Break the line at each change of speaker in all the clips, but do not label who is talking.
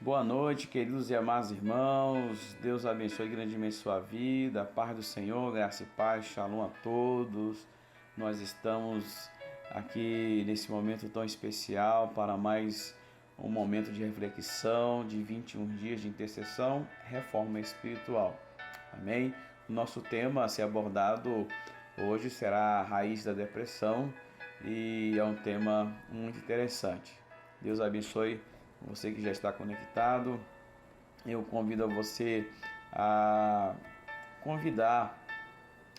Boa noite, queridos e amados irmãos. Deus abençoe grandemente sua vida. A paz do Senhor, graça e paz, shalom a todos. Nós estamos aqui nesse momento tão especial para mais um momento de reflexão de 21 dias de intercessão, reforma espiritual. Amém? O nosso tema a ser abordado hoje será a raiz da depressão e é um tema muito interessante. Deus abençoe você que já está conectado. Eu convido você a convidar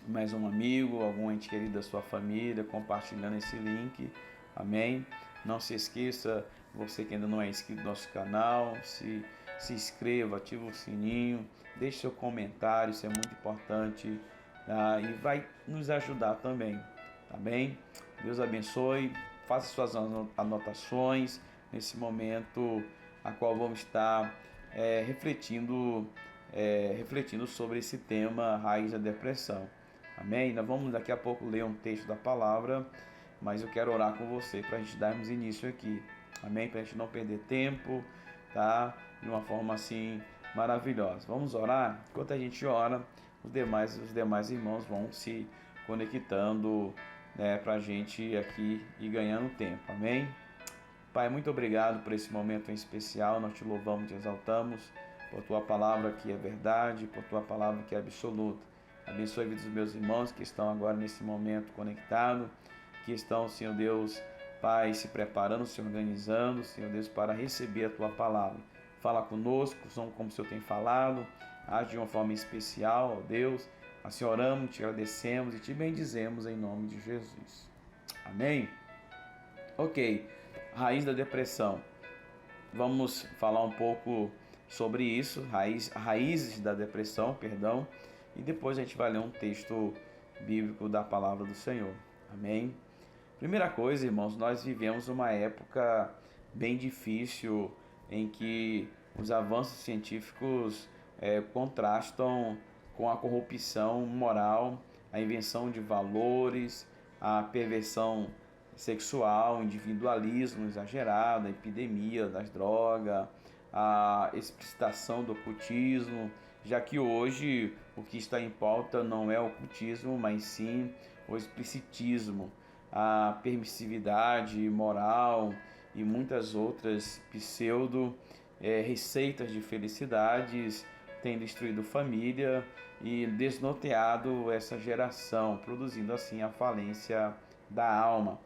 mais um amigo, algum ente querido da sua família, compartilhando esse link. Amém? Não se esqueça, você que ainda não é inscrito no nosso canal, se inscreva, ative o sininho, deixe seu comentário, isso é muito importante, e vai nos ajudar também, tá bem? Deus abençoe, faça suas anotações nesse momento a qual vamos estar refletindo sobre esse tema, raiz da depressão. Amém? Nós vamos daqui a pouco ler um texto da palavra, mas eu quero orar com você para a gente darmos início aqui. Amém? Para a gente não perder tempo, tá? De uma forma assim maravilhosa. Vamos orar? Enquanto a gente ora, os demais irmãos vão se conectando, para a gente aqui ir ganhando tempo. Amém? Pai, muito obrigado por esse momento em especial. Nós te louvamos, te exaltamos por tua palavra que é verdade, por tua palavra que é absoluta. Abençoe a vida dos meus irmãos que estão agora nesse momento conectados, que estão, Senhor Deus, Pai, se preparando, se organizando, Senhor Deus, para receber a tua palavra. Fala conosco, como o Senhor tem falado, age de uma forma especial, ó Deus. Assim oramos, te agradecemos e te bendizemos em nome de Jesus. Amém? Ok, raiz da depressão. Vamos falar um pouco sobre isso, raízes da depressão, perdão, e depois a gente vai ler um texto bíblico da palavra do Senhor. Amém? Primeira coisa, irmãos, nós vivemos uma época bem difícil em que os avanços científicos contrastam com a corrupção moral, a invenção de valores, a perversão sexual, individualismo exagerado, a epidemia das drogas, a explicitação do ocultismo, já que hoje o que está em pauta não é o ocultismo, mas sim o explicitismo, a permissividade moral e muitas outras receitas de felicidades têm destruído família e desnorteado essa geração, produzindo assim a falência da alma.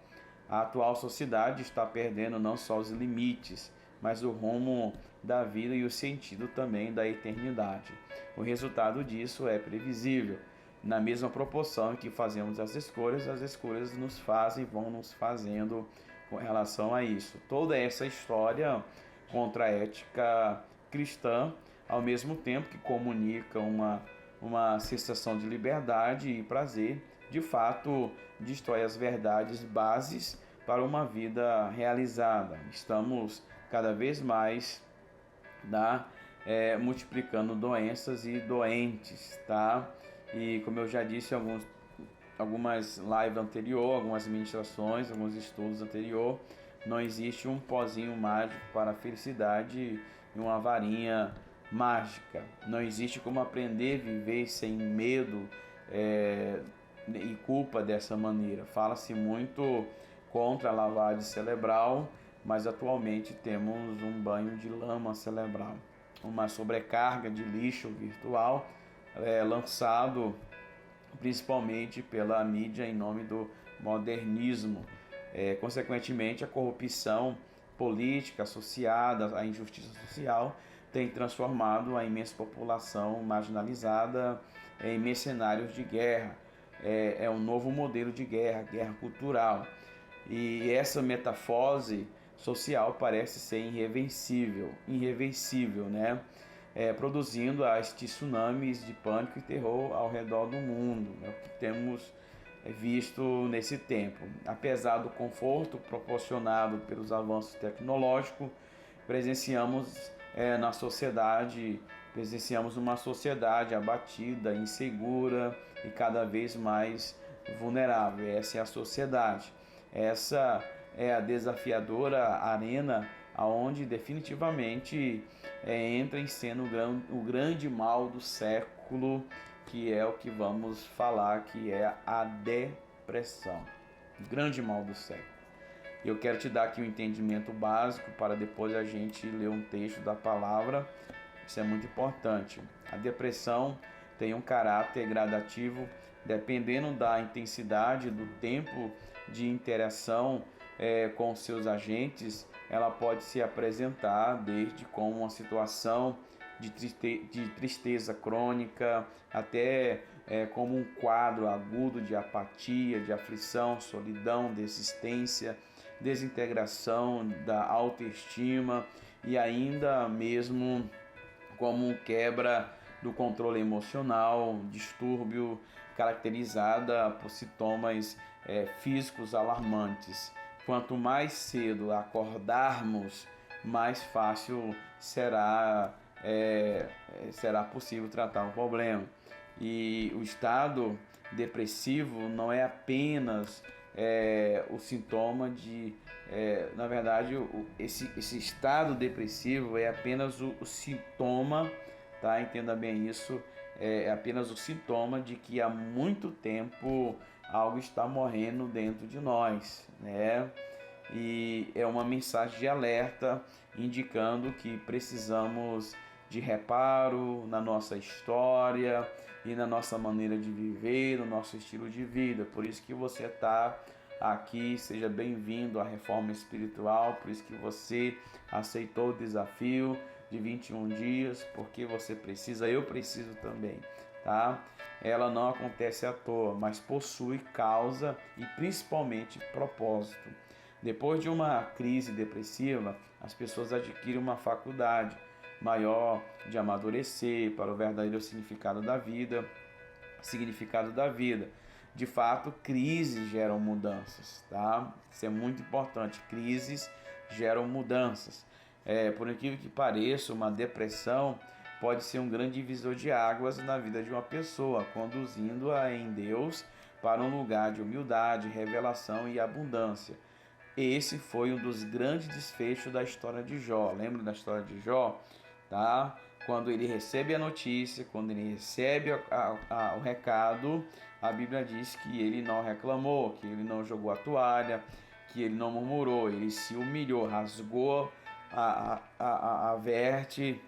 A atual sociedade está perdendo não só os limites, mas o rumo da vida e o sentido também da eternidade. O resultado disso é previsível. Na mesma proporção em que fazemos as escolhas nos fazem e vão nos fazendo com relação a isso. Toda essa história contra a ética cristã, ao mesmo tempo que comunica uma sensação de liberdade e prazer, de fato destrói as verdades bases para uma vida realizada. Estamos cada vez mais multiplicando doenças e doentes, tá? E como eu já disse em algumas lives anteriores, algumas ministrações, alguns estudos anteriores, não existe um pozinho mágico para a felicidade e uma varinha mágica. Não existe como aprender a viver sem medo e culpa dessa maneira. Fala-se muito contra a lavagem cerebral, mas atualmente temos um banho de lama cerebral, uma sobrecarga de lixo virtual lançado principalmente pela mídia em nome do modernismo. Consequentemente, a corrupção política associada à injustiça social tem transformado a imensa população marginalizada em mercenários de guerra. É um novo modelo de guerra cultural. E essa metamorfose social parece ser irreversível, né? Produzindo tsunamis de pânico e terror ao redor do mundo. É o que temos visto nesse tempo. Apesar do conforto proporcionado pelos avanços tecnológicos, presenciamos uma sociedade abatida, insegura e cada vez mais vulnerável. Essa é a sociedade. Essa é a desafiadora arena aonde definitivamente entra em cena o grande mal do século, que é o que vamos falar, que é a depressão, o grande mal do século. Eu quero te dar aqui um entendimento básico para depois a gente ler um texto da palavra. Isso é muito importante. A depressão tem um caráter gradativo, dependendo da intensidade do tempo de interação com seus agentes. Ela pode se apresentar desde como uma situação de tristeza crônica até como um quadro agudo de apatia, de aflição, solidão, desistência, desintegração da autoestima e ainda mesmo como quebra do controle emocional, distúrbio caracterizada por sintomas físicos alarmantes. Quanto mais cedo acordarmos, mais fácil será possível tratar o problema. E o estado depressivo não é apenas o sintoma de... na verdade, esse estado depressivo é apenas o sintoma, tá? Entenda bem isso, é apenas o sintoma de que há muito tempo algo está morrendo dentro de nós, né? E é uma mensagem de alerta indicando que precisamos de reparo na nossa história e na nossa maneira de viver, no nosso estilo de vida. Por isso que você está aqui, seja bem-vindo à Reforma Espiritual, por isso que você aceitou o desafio de 21 dias, porque você precisa, eu preciso também, tá? Ela não acontece à toa, mas possui causa e principalmente propósito. Depois de uma crise depressiva, as pessoas adquirem uma faculdade maior de amadurecer para o verdadeiro significado da vida. De fato, crises geram mudanças, tá? Isso é muito importante. Crises geram mudanças. Por incrível que pareça, uma depressão pode ser um grande divisor de águas na vida de uma pessoa, conduzindo-a em Deus para um lugar de humildade, revelação e abundância. Esse foi um dos grandes desfechos da história de Jó. Lembra da história de Jó? Tá? Quando ele recebe a notícia, quando ele recebe o recado, a Bíblia diz que ele não reclamou, que ele não jogou a toalha, que ele não murmurou, ele se humilhou, rasgou a veste,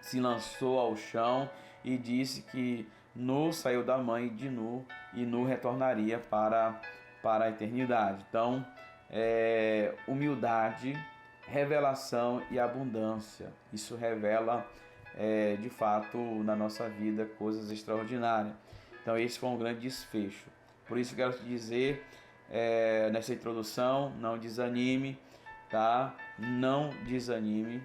se lançou ao chão e disse que nu saiu da mãe de nu e nu retornaria para a eternidade. Então, humildade, revelação e abundância. Isso revela de fato na nossa vida coisas extraordinárias. Então esse foi um grande desfecho. Por isso eu quero te dizer nessa introdução, não desanime, tá? Não desanime,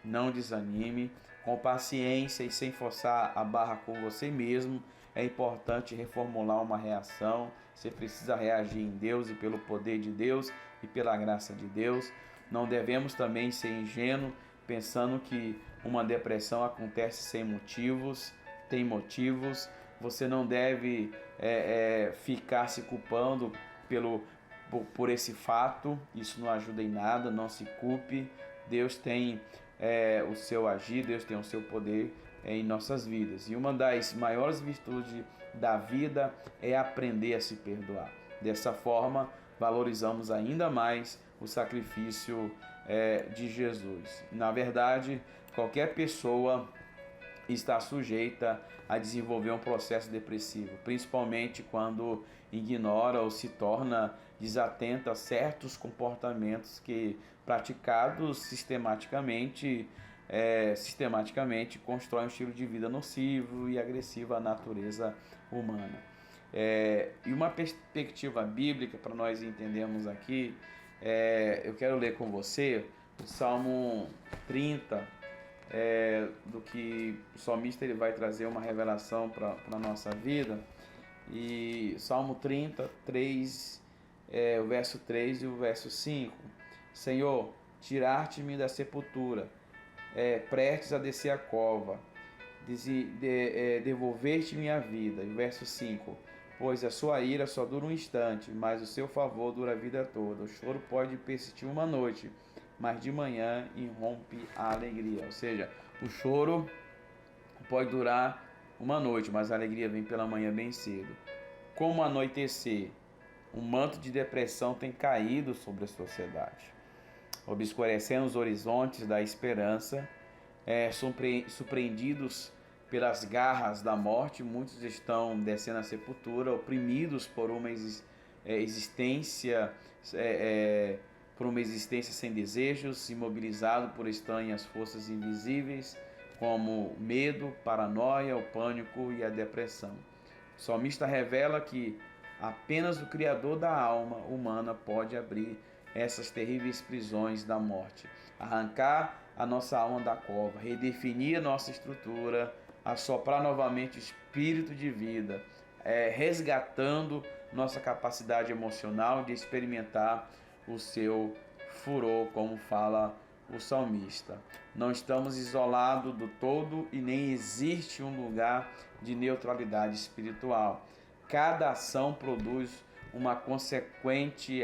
não desanime. Com paciência e sem forçar a barra com você mesmo, é importante reformular uma reação. Você precisa reagir em Deus e pelo poder de Deus e pela graça de Deus. Não devemos também ser ingênuos, pensando que uma depressão acontece sem motivos. Tem motivos. Você não deve ficar se culpando por esse fato. Isso não ajuda em nada, não se culpe. Deus tem o seu agir, Deus tem o seu poder em nossas vidas. E uma das maiores virtudes da vida é aprender a se perdoar. Dessa forma, valorizamos ainda mais o sacrifício de Jesus. Na verdade, qualquer pessoa está sujeita a desenvolver um processo depressivo, principalmente quando ignora ou se torna desatenta a certos comportamentos que, praticados sistematicamente, constroem um estilo de vida nocivo e agressivo à natureza humana. E uma perspectiva bíblica para nós entendermos aqui, eu quero ler com você o Salmo 30, do que o salmista ele vai trazer uma revelação para a nossa vida. E Salmo 33, o verso 3 e o verso 5. Senhor, tirar-te-me da sepultura, prestes a descer a cova, devolver-te minha vida. E o verso 5. Pois a sua ira só dura um instante, mas o seu favor dura a vida toda. O choro pode persistir uma noite, mas de manhã irrompe a alegria. Ou seja, o choro pode durar uma noite, mas a alegria vem pela manhã bem cedo. Como anoitecer, um manto de depressão tem caído sobre a sociedade, obscurecendo os horizontes da esperança, surpreendidos pelas garras da morte. Muitos estão descendo à sepultura, oprimidos por uma existência sem desejos, imobilizado por estranhas forças invisíveis, como o medo, paranoia, o pânico e a depressão. O salmista revela que apenas o Criador da alma humana pode abrir essas terríveis prisões da morte, arrancar a nossa alma da cova, redefinir a nossa estrutura, assoprar novamente o espírito de vida, resgatando nossa capacidade emocional de experimentar o seu furor, como fala o salmista. Não estamos isolados do todo e nem existe um lugar de neutralidade espiritual. Cada ação produz uma consequente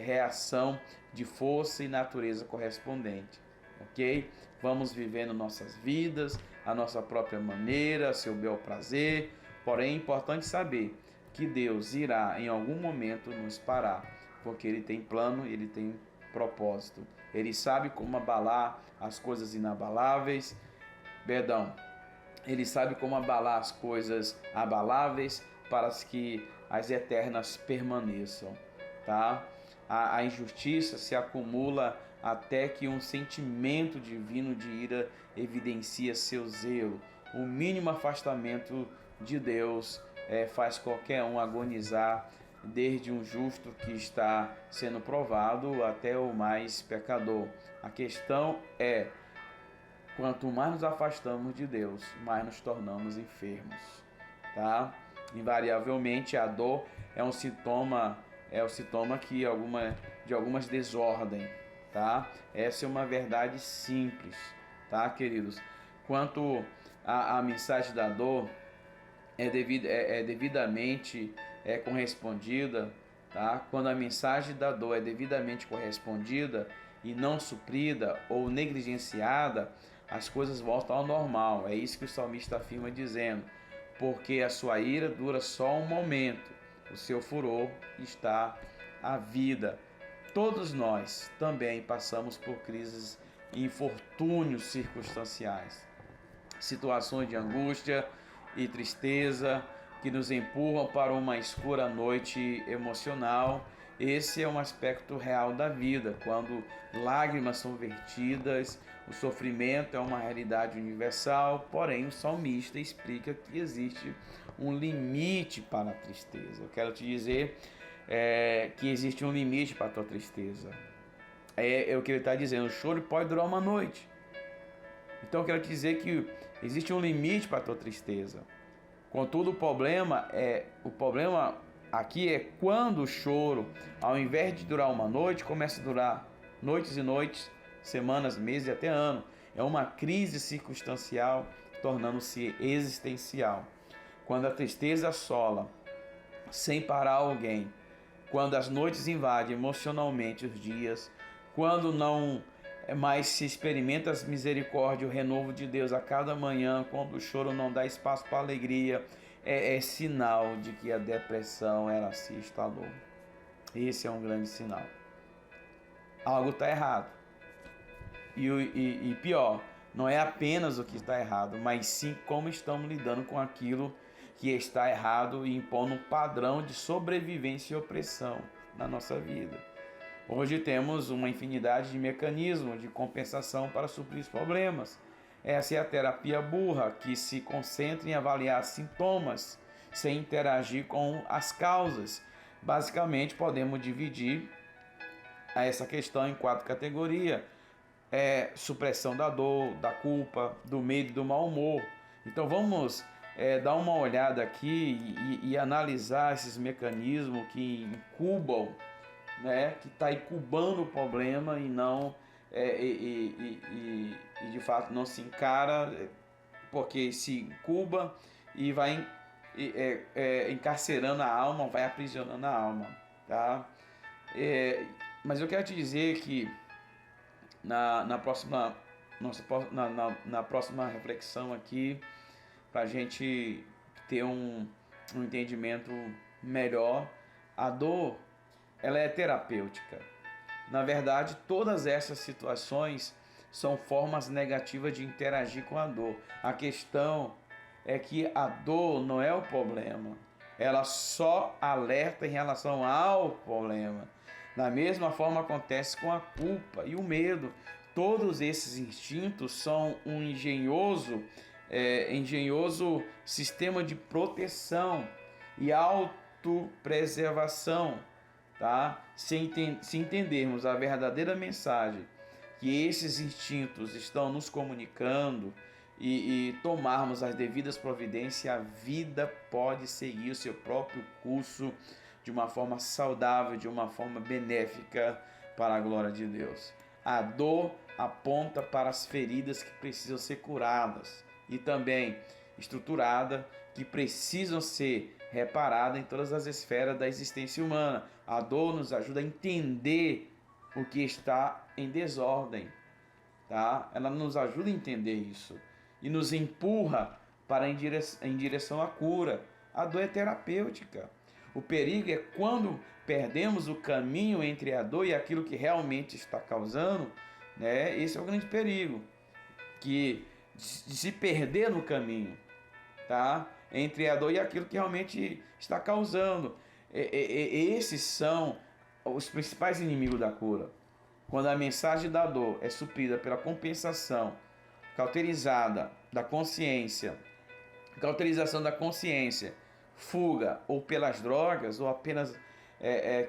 reação de força e natureza correspondente, ok? Vamos vivendo nossas vidas, a nossa própria maneira, a seu bel prazer, porém é importante saber que Deus irá em algum momento nos parar, porque Ele tem plano, Ele tem propósito. Ele sabe como abalar as coisas inabaláveis, Ele sabe como abalar as coisas abaláveis para que as eternas permaneçam, tá? A injustiça se acumula até que um sentimento divino de ira evidencia seu zelo. O mínimo afastamento de Deus faz qualquer um agonizar, desde um justo que está sendo provado até o mais pecador. A questão é, quanto mais nos afastamos de Deus, mais nos tornamos enfermos, tá? Invariavelmente a dor é o sintoma de algumas desordens, tá? Essa é uma verdade simples, tá, queridos? Quanto à mensagem da dor devidamente correspondida, tá? Quando a mensagem da dor é devidamente correspondida e não suprida ou negligenciada, as coisas voltam ao normal. É isso que o salmista afirma dizendo: porque a sua ira dura só um momento, o seu furor está à vida. Todos nós também passamos por crises e infortúnios circunstanciais, situações de angústia e tristeza que nos empurram para uma escura noite emocional. Esse é um aspecto real da vida, quando lágrimas são vertidas, o sofrimento é uma realidade universal, porém o salmista explica que existe um limite para a tristeza. Eu quero te dizer que existe um limite para a tua tristeza. É o que ele está dizendo: o choro pode durar uma noite. Então eu quero te dizer que existe um limite para a tua tristeza. Contudo, o problema aqui é quando o choro, ao invés de durar uma noite, começa a durar noites e noites, semanas, meses e até ano. É uma crise circunstancial tornando-se existencial. Quando a tristeza assola sem parar alguém, quando as noites invadem emocionalmente os dias, quando não mais se experimenta as misericórdias, o renovo de Deus a cada manhã, quando o choro não dá espaço para a alegria, é sinal de que a depressão ela se instalou. Esse é um grande sinal. Algo está errado. E pior, não é apenas o que está errado, mas sim como estamos lidando com aquilo que está errado e impondo um padrão de sobrevivência e opressão na nossa vida. Hoje temos uma infinidade de mecanismos de compensação para suprir os problemas. Essa é a terapia burra, que se concentra em avaliar sintomas sem interagir com as causas. Basicamente, podemos dividir essa questão em 4 categorias: supressão da dor, da culpa, do medo e do mau humor. Então vamos dar uma olhada aqui e analisar esses mecanismos que incubam, que está incubando o problema e não de fato não se encara, porque se incuba e vai encarcerando a alma, vai aprisionando a alma, tá? Mas eu quero te dizer que na próxima, na próxima reflexão aqui, para a gente ter um entendimento melhor. A dor, ela é terapêutica. Na verdade, todas essas situações são formas negativas de interagir com a dor. A questão é que a dor não é o problema, ela só alerta em relação ao problema. Da mesma forma acontece com a culpa e o medo. Todos esses instintos são um engenhoso sistema de proteção e autopreservação, tá? Se entendermos a verdadeira mensagem que esses instintos estão nos comunicando e tomarmos as devidas providências, a vida pode seguir o seu próprio curso de uma forma saudável, de uma forma benéfica para a glória de Deus. A dor aponta para as feridas que precisam ser curadas e também estruturada, que precisam ser reparadas em todas as esferas da existência humana. A dor nos ajuda a entender o que está em desordem, tá? Ela nos ajuda a entender isso e nos empurra para em direção à cura. A dor é terapêutica. O perigo é quando perdemos o caminho entre a dor e aquilo que realmente está causando, né? Esse é o grande perigo, que de se perder no caminho, tá? Entre a dor e aquilo que realmente está causando. Esses são os principais inimigos da cura. Quando a mensagem da dor é suprida pela compensação cauterizada da consciência, fuga ou pelas drogas, ou apenas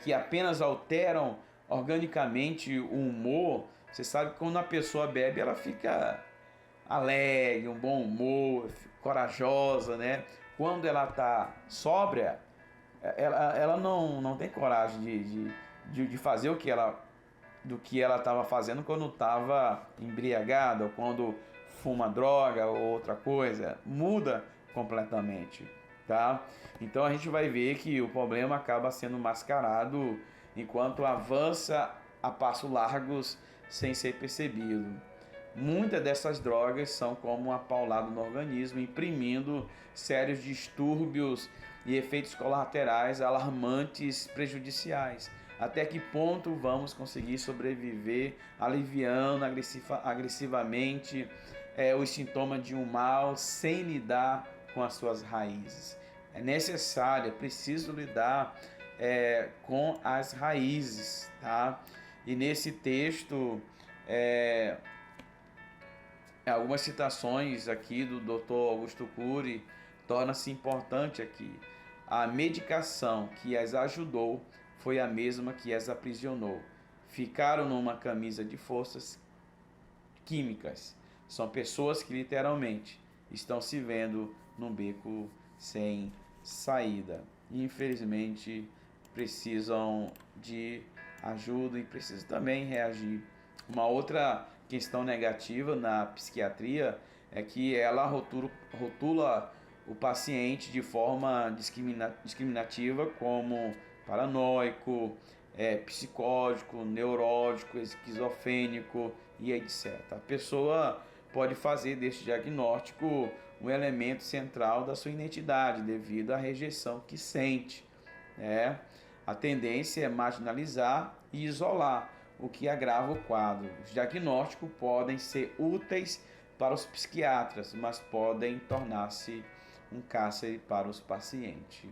que apenas alteram organicamente o humor. Você sabe que quando a pessoa bebe, ela fica alegre, um bom humor, corajosa, né? Quando ela está sóbria, ela não tem coragem de fazer do que ela estava fazendo quando estava embriagada, ou quando fuma droga ou outra coisa. Muda completamente, tá? Então a gente vai ver que o problema acaba sendo mascarado enquanto avança a passos largos sem ser percebido. Muitas dessas drogas são como uma paulada no organismo, imprimindo sérios distúrbios e efeitos colaterais alarmantes, prejudiciais. Até que ponto vamos conseguir sobreviver aliviando agressivamente os sintomas de um mal sem lidar com as suas raízes? É necessário, é preciso lidar com as raízes, tá? E nesse texto, algumas citações aqui do Dr. Augusto Cury torna-se importante aqui. A medicação que as ajudou foi a mesma que as aprisionou. Ficaram numa camisa de forças químicas. São pessoas que literalmente estão se vendo num beco sem saída. E, infelizmente, precisam de ajuda e precisam também reagir. Uma outra questão negativa na psiquiatria é que ela rotula o paciente de forma discriminativa como paranoico, psicótico, neurótico, esquizofrênico e etc. A pessoa pode fazer deste diagnóstico um elemento central da sua identidade devido à rejeição que sente, né? A tendência é marginalizar e isolar, o que agrava o quadro. Os diagnósticos podem ser úteis para os psiquiatras, mas podem tornar-se um cárcere para os pacientes.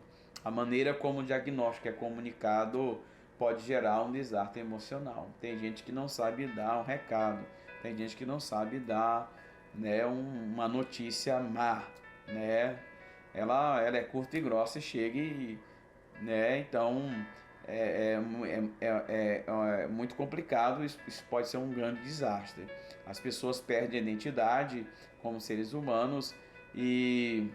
A maneira como o diagnóstico é comunicado pode gerar um desastre emocional. Tem gente que não sabe dar um recado, tem gente que não sabe dar, né, uma notícia má, né? Ela é curta e grossa e chega e, né, então é muito complicado. Isso pode ser um grande desastre. As pessoas perdem a identidade como seres humanos e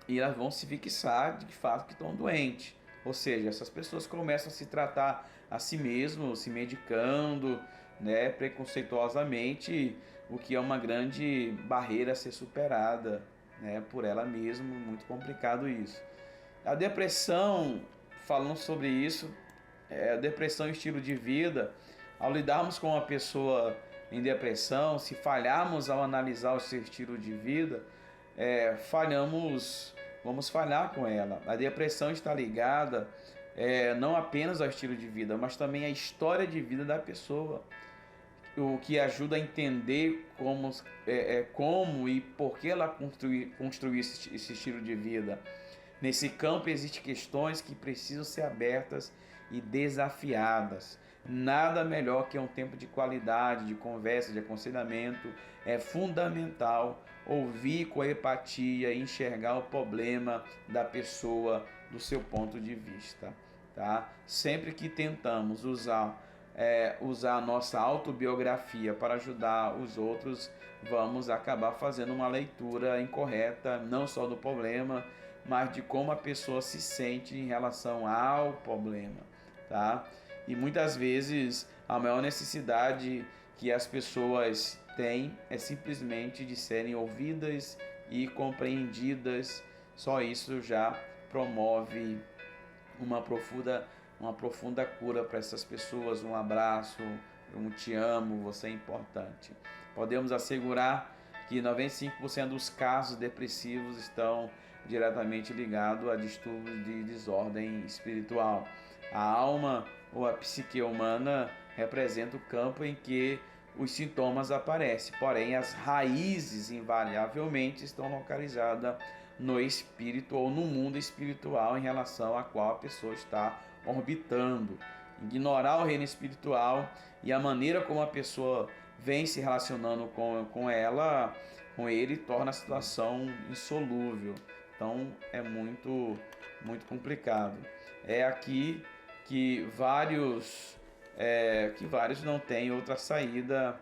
elas vão se fixar de fato que estão doentes. Ou seja, essas pessoas começam a se tratar a si mesmos, se medicando, né, preconceituosamente, o que é uma grande barreira a ser superada, né, por ela mesma. Muito complicado isso. A depressão, falando sobre isso, a depressão e estilo de vida Ao lidarmos com uma pessoa em depressão, se falharmos ao analisar o seu estilo de vida, vamos falhar com ela. A depressão está ligada não apenas ao estilo de vida, mas também à história de vida da pessoa, o que ajuda a entender como e por que ela construiu esse estilo de vida. Nesse campo existem questões que precisam ser abertas e desafiadas. Nada melhor que um tempo de qualidade, de conversa, de aconselhamento. É fundamental ouvir com empatia e enxergar o problema da pessoa do seu ponto de vista. Tá? Sempre que tentamos usar a nossa autobiografia para ajudar os outros, vamos acabar fazendo uma leitura incorreta, não só do problema, mas de como a pessoa se sente em relação ao problema, tá? E muitas vezes a maior necessidade que as pessoas têm é simplesmente de serem ouvidas e compreendidas. Só isso já promove uma profunda cura para essas pessoas. Um abraço, um te amo, você é importante. Podemos assegurar que 95% dos casos depressivos estão diretamente ligados a distúrbios de desordem espiritual. A alma ou a psique humana representa o campo em que os sintomas aparecem, porém as raízes invariavelmente estão localizadas no espírito ou no mundo espiritual em relação a qual a pessoa está orbitando. Ignorar o reino espiritual e a maneira como a pessoa vem se relacionando com ele, torna a situação insolúvel. Então é muito complicado. É aqui que vários não têm outra saída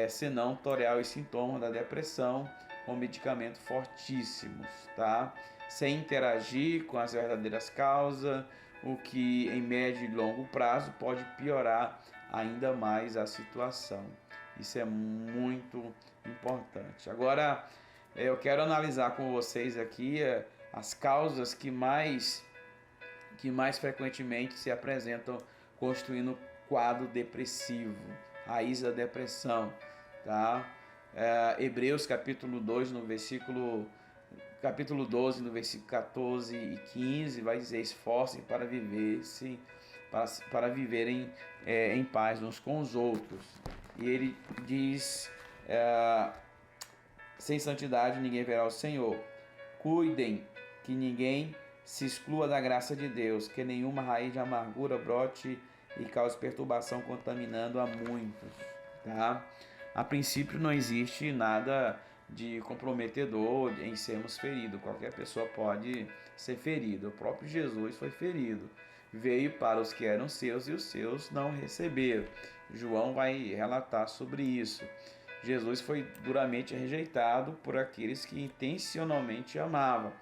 senão torear os sintomas da depressão com medicamentos fortíssimos, tá? Sem interagir com as verdadeiras causas, o que em médio e longo prazo pode piorar ainda mais a situação. Isso é muito importante. Agora, eu quero analisar com vocês aqui as causas que mais frequentemente se apresentam constituindo quadro depressivo, raiz da depressão, tá? Hebreus capítulo 2, capítulo 12, no versículo 14 e 15, vai dizer: esforcem para viverem em paz uns com os outros. E ele diz: sem santidade ninguém verá o Senhor. Cuidem que ninguém se exclua da graça de Deus, que nenhuma raiz de amargura brote e cause perturbação, contaminando a muitos, tá? A princípio não existe nada de comprometedor em sermos feridos. Qualquer pessoa pode ser ferida. O próprio Jesus foi ferido. Veio para os que eram seus e os seus não receberam. João vai relatar sobre isso. Jesus foi duramente rejeitado por aqueles que intencionalmente amavam.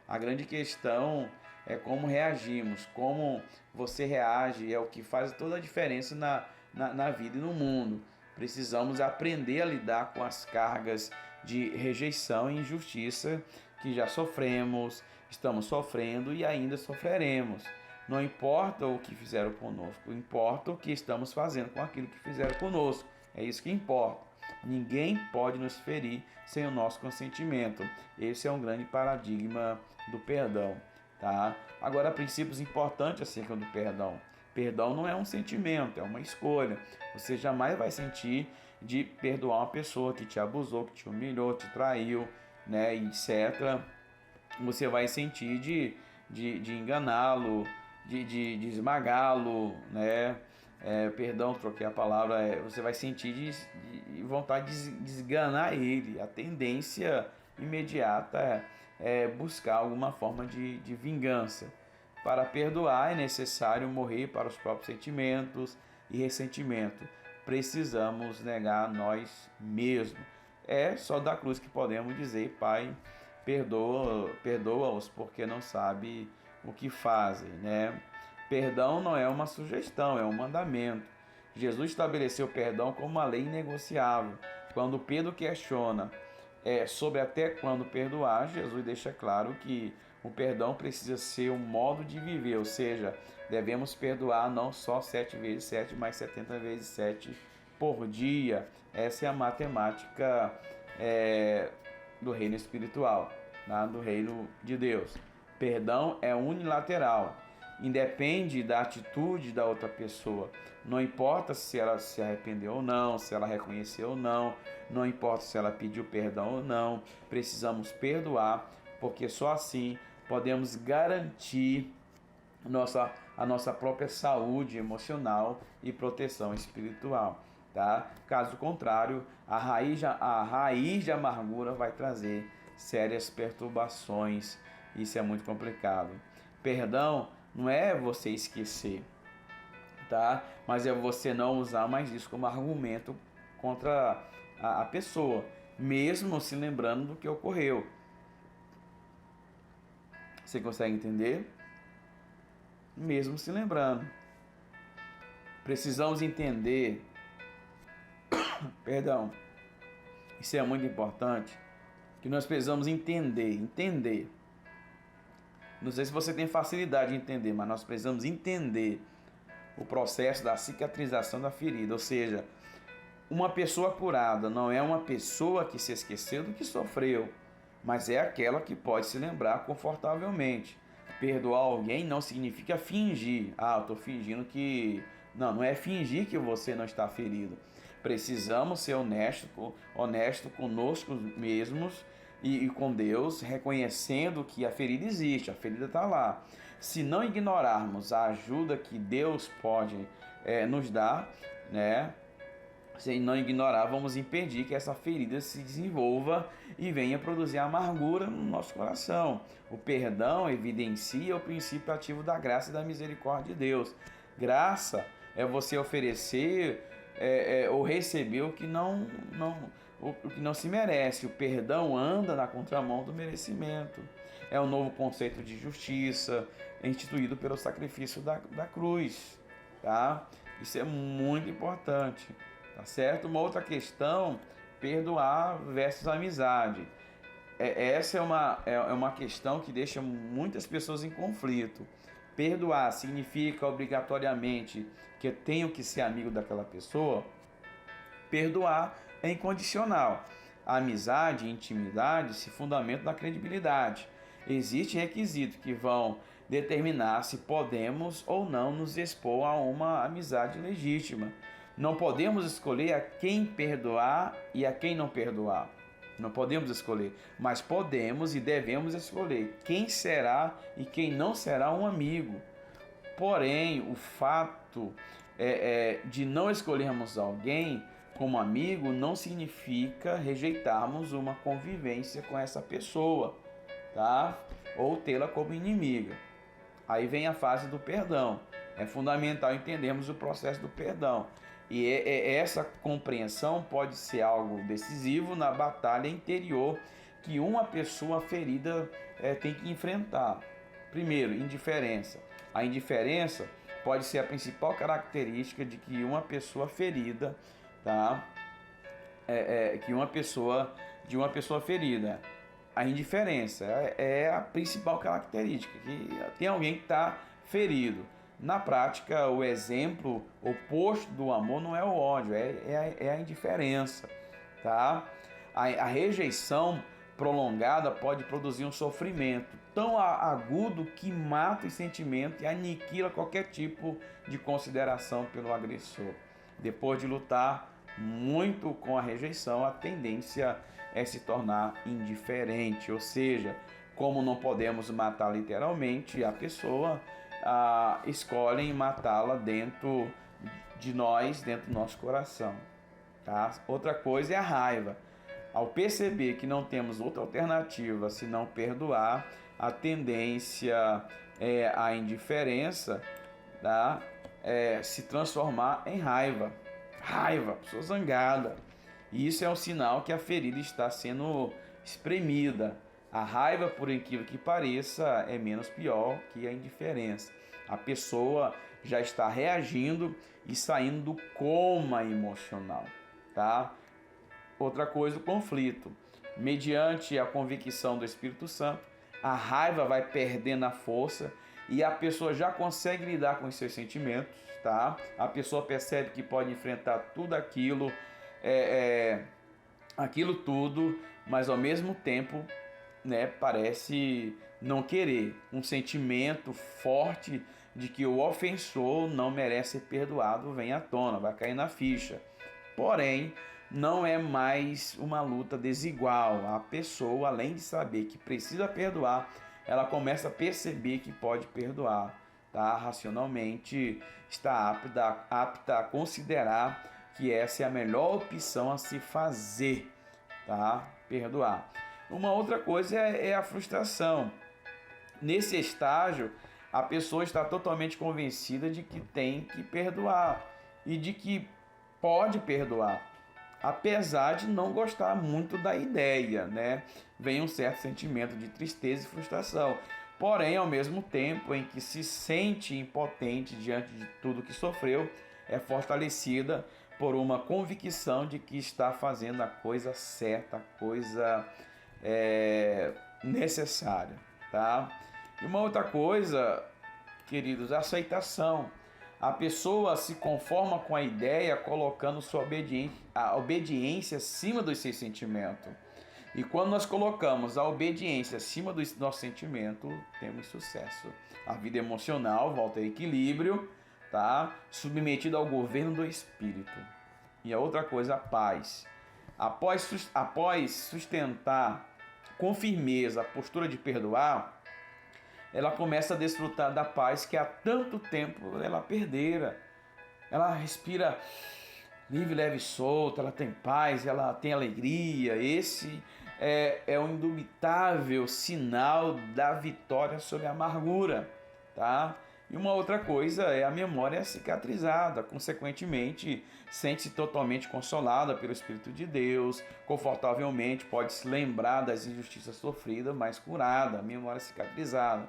A grande questão é como reagimos, como você reage, é o que faz toda a diferença na vida e no mundo. Precisamos aprender a lidar com as cargas de rejeição e injustiça que já sofremos, estamos sofrendo e ainda sofreremos. Não importa o que fizeram conosco, importa o que estamos fazendo com aquilo que fizeram conosco. É isso que importa. Ninguém pode nos ferir sem o nosso consentimento. Esse é um grande paradigma do perdão, tá? Agora, princípios importantes acerca do perdão. Perdão não é um sentimento, é uma escolha. Você jamais vai sentir de perdoar uma pessoa que te abusou, que te humilhou, te traiu, né, etc. Você vai sentir de enganá-lo, de esmagá-lo, né? Perdão, troquei a palavra. Você vai sentir de vontade de esganar ele. A tendência imediata é buscar alguma forma de vingança. Para perdoar é necessário morrer para os próprios sentimentos e ressentimento. Precisamos negar nós mesmos. É só da cruz que podemos dizer: Pai, perdoa-os porque não sabe o que fazem, né? Perdão não é uma sugestão, é um mandamento. Jesus estabeleceu o perdão como uma lei inegociável. Quando Pedro questiona sobre até quando perdoar, Jesus deixa claro que O perdão precisa ser um modo de viver, ou seja, devemos perdoar não só 7 vezes 7, mas 70 vezes 7 por dia. Essa é a matemática do reino espiritual, tá? Do reino de Deus. Perdão é unilateral, independe da atitude da outra pessoa. Não importa se ela se arrependeu ou não, se ela reconheceu ou não, não importa se ela pediu perdão ou não, precisamos perdoar, porque só assim podemos garantir a nossa própria saúde emocional e proteção espiritual, tá? Caso contrário, a raiz de amargura vai trazer sérias perturbações. Isso é muito complicado. Perdão não é você esquecer, tá? Mas é você não usar mais isso como argumento contra a pessoa, mesmo se lembrando do que ocorreu. Você consegue entender? Mesmo se lembrando. Precisamos entender, perdão, isso é muito importante, que nós precisamos entender. Não sei se você tem facilidade de entender, mas nós precisamos entender o processo da cicatrização da ferida. Ou seja, uma pessoa curada não é uma pessoa que se esqueceu do que sofreu, mas é aquela que pode se lembrar confortavelmente. Perdoar alguém não significa fingir. Eu estou fingindo que... Não é fingir que você não está ferido. Precisamos ser honesto conosco mesmos e com Deus, reconhecendo que a ferida existe, a ferida está lá. Se não ignorarmos a ajuda que Deus pode nos dar, né? Se não ignorar, vamos impedir que essa ferida se desenvolva e venha produzir amargura no nosso coração. O perdão evidencia o princípio ativo da graça e da misericórdia de Deus. Graça é você oferecer ou receber o que não se merece. O perdão anda na contramão do merecimento. É um novo conceito de justiça instituído pelo sacrifício da cruz, tá? Isso é muito importante. Tá certo? Uma outra questão, perdoar versus amizade. Essa é uma questão que deixa muitas pessoas em conflito. Perdoar significa obrigatoriamente que eu tenho que ser amigo daquela pessoa? Perdoar é incondicional. A amizade e intimidade se fundamentam na credibilidade. Existem requisitos que vão determinar se podemos ou não nos expor a uma amizade legítima. Não podemos escolher a quem perdoar e a quem não perdoar. Não podemos escolher, mas podemos e devemos escolher quem será e quem não será um amigo. Porém, o fato de não escolhermos alguém como amigo não significa rejeitarmos uma convivência com essa pessoa, tá? Ou tê-la como inimiga. Aí vem a fase do perdão. É fundamental entendermos o processo do perdão. E essa compreensão pode ser algo decisivo na batalha interior que uma pessoa ferida tem que enfrentar. Primeiro, indiferença. A indiferença pode ser a principal característica de que uma pessoa ferida, tá? De uma pessoa ferida. A indiferença é a principal característica, que tem alguém que está ferido. Na prática, o exemplo oposto do amor não é o ódio, é a indiferença, tá? A rejeição prolongada pode produzir um sofrimento tão agudo que mata o sentimento e aniquila qualquer tipo de consideração pelo agressor. Depois de lutar muito com a rejeição, a tendência é se tornar indiferente, ou seja, como não podemos matar literalmente a pessoa, escolhem matá-la dentro de nós, dentro do nosso coração, tá? Outra coisa é a raiva. Ao perceber que não temos outra alternativa senão perdoar, a tendência é a indiferença, tá? Se transformar em raiva. Raiva, pessoa zangada. E isso é um sinal que a ferida está sendo espremida. A raiva, por incrível que pareça, é menos pior que a indiferença. A pessoa já está reagindo e saindo do coma emocional, tá? Outra coisa, o conflito. Mediante a convicção do Espírito Santo, a raiva vai perdendo a força e a pessoa já consegue lidar com os seus sentimentos, tá? A pessoa percebe que pode enfrentar tudo aquilo, aquilo tudo, mas ao mesmo tempo, né, parece não querer. Um sentimento forte de que o ofensor não merece ser perdoado vem à tona, vai cair na ficha. Porém, não é mais uma luta desigual. A pessoa, além de saber que precisa perdoar, ela começa a perceber que pode perdoar, tá? Racionalmente está apta a considerar que essa é a melhor opção a se fazer, tá? Perdoar. Uma outra coisa é a frustração. Nesse estágio, a pessoa está totalmente convencida de que tem que perdoar e de que pode perdoar, apesar de não gostar muito da ideia, né? Vem um certo sentimento de tristeza e frustração. Porém, ao mesmo tempo em que se sente impotente diante de tudo que sofreu, é fortalecida por uma convicção de que está fazendo a coisa certa, a coisa necessária, tá? E uma outra coisa, queridos, a aceitação. A pessoa se conforma com a ideia colocando a obediência acima dos seus sentimentos. E quando nós colocamos a obediência acima do nosso sentimento, temos sucesso. A vida emocional volta ao equilíbrio, tá? Submetida ao governo do Espírito. E a outra coisa, a paz. Após sustentar com firmeza a postura de perdoar, ela começa a desfrutar da paz que há tanto tempo ela perdera. Ela respira livre, leve e solta, ela tem paz, ela tem alegria. Esse é um indubitável sinal da vitória sobre a amargura, tá? E uma outra coisa é a memória cicatrizada, consequentemente, sente-se totalmente consolada pelo Espírito de Deus, confortavelmente pode se lembrar das injustiças sofridas, mas curada, memória cicatrizada.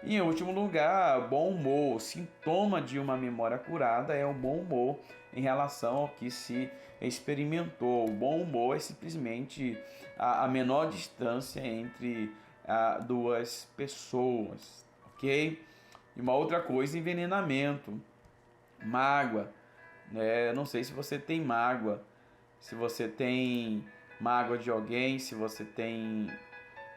E em último lugar, bom humor. Sintoma de uma memória curada é o bom humor em relação ao que se experimentou. O bom humor é simplesmente a menor distância entre duas pessoas, ok? E uma outra coisa, envenenamento, mágoa, né? Não sei se você tem mágoa, se você tem mágoa de alguém, se você tem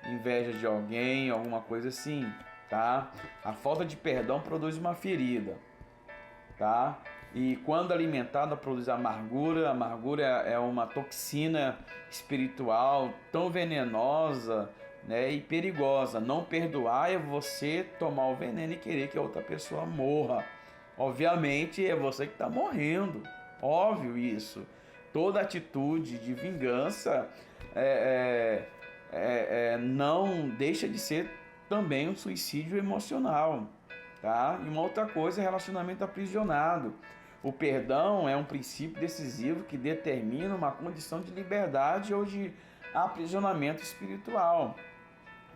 inveja de alguém, alguma coisa assim, tá? A falta de perdão produz uma ferida, tá? E quando alimentada produz amargura. A amargura é uma toxina espiritual tão venenosa, né, e perigosa. Não perdoar é você tomar o veneno e querer que a outra pessoa morra. Obviamente é você que está morrendo, óbvio isso. Toda atitude de vingança não deixa de ser também um suicídio emocional, tá? E uma outra coisa é relacionamento aprisionado. O perdão é um princípio decisivo que determina uma condição de liberdade ou de aprisionamento espiritual,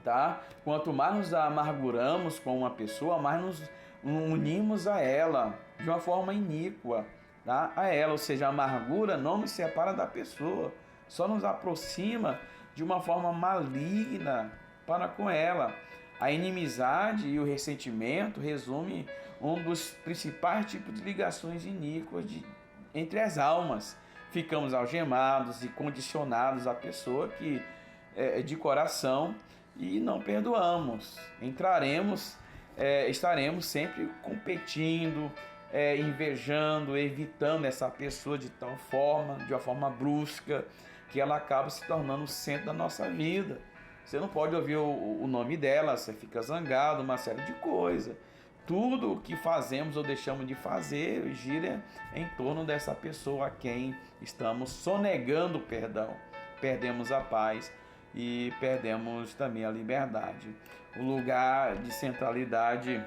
tá? Quanto mais nos amarguramos com uma pessoa, mais nos unimos a ela de uma forma iníqua, tá? A ela, ou seja, a amargura não nos separa da pessoa, só nos aproxima de uma forma maligna para com ela. A inimizade e o ressentimento resume um dos principais tipos de ligações iníquas entre as almas. Ficamos algemados e condicionados à pessoa que de coração e não perdoamos. Estaremos sempre competindo, invejando, evitando essa pessoa de uma forma brusca, que ela acaba se tornando o centro da nossa vida. Você não pode ouvir o nome dela, você fica zangado, uma série de coisas. Tudo o que fazemos ou deixamos de fazer gira em torno dessa pessoa a quem estamos sonegando o perdão. Perdemos a paz e perdemos também a liberdade. O lugar de centralidade,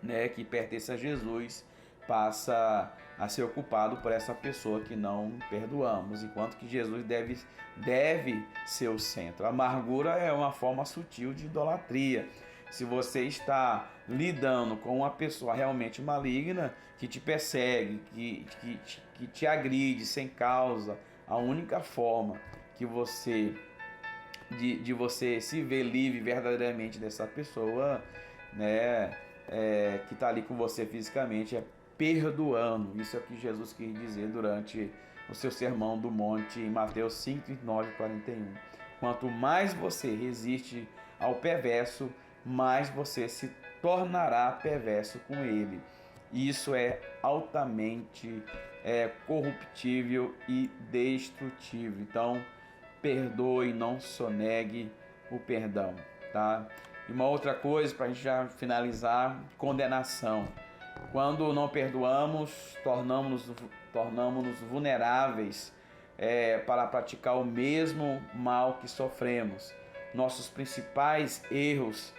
né, que pertence a Jesus passa a ser ocupado por essa pessoa que não perdoamos, enquanto que Jesus deve ser o centro. A amargura é uma forma sutil de idolatria. Se você está lidando com uma pessoa realmente maligna, que te persegue, que te agride sem causa, a única forma que você de você se ver livre verdadeiramente dessa pessoa, né, que está ali com você fisicamente, é perdoando. Isso é o que Jesus quis dizer durante o seu sermão do monte em Mateus 5, 39 e 41. Quanto mais você resiste ao perverso, mais você se tornará perverso com ele. Isso é altamente corruptível e destrutível. Então, perdoe, não sonegue o perdão, tá? E uma outra coisa, para a gente já finalizar, condenação. Quando não perdoamos, tornamos-nos vulneráveis para praticar o mesmo mal que sofremos. Nossos principais erros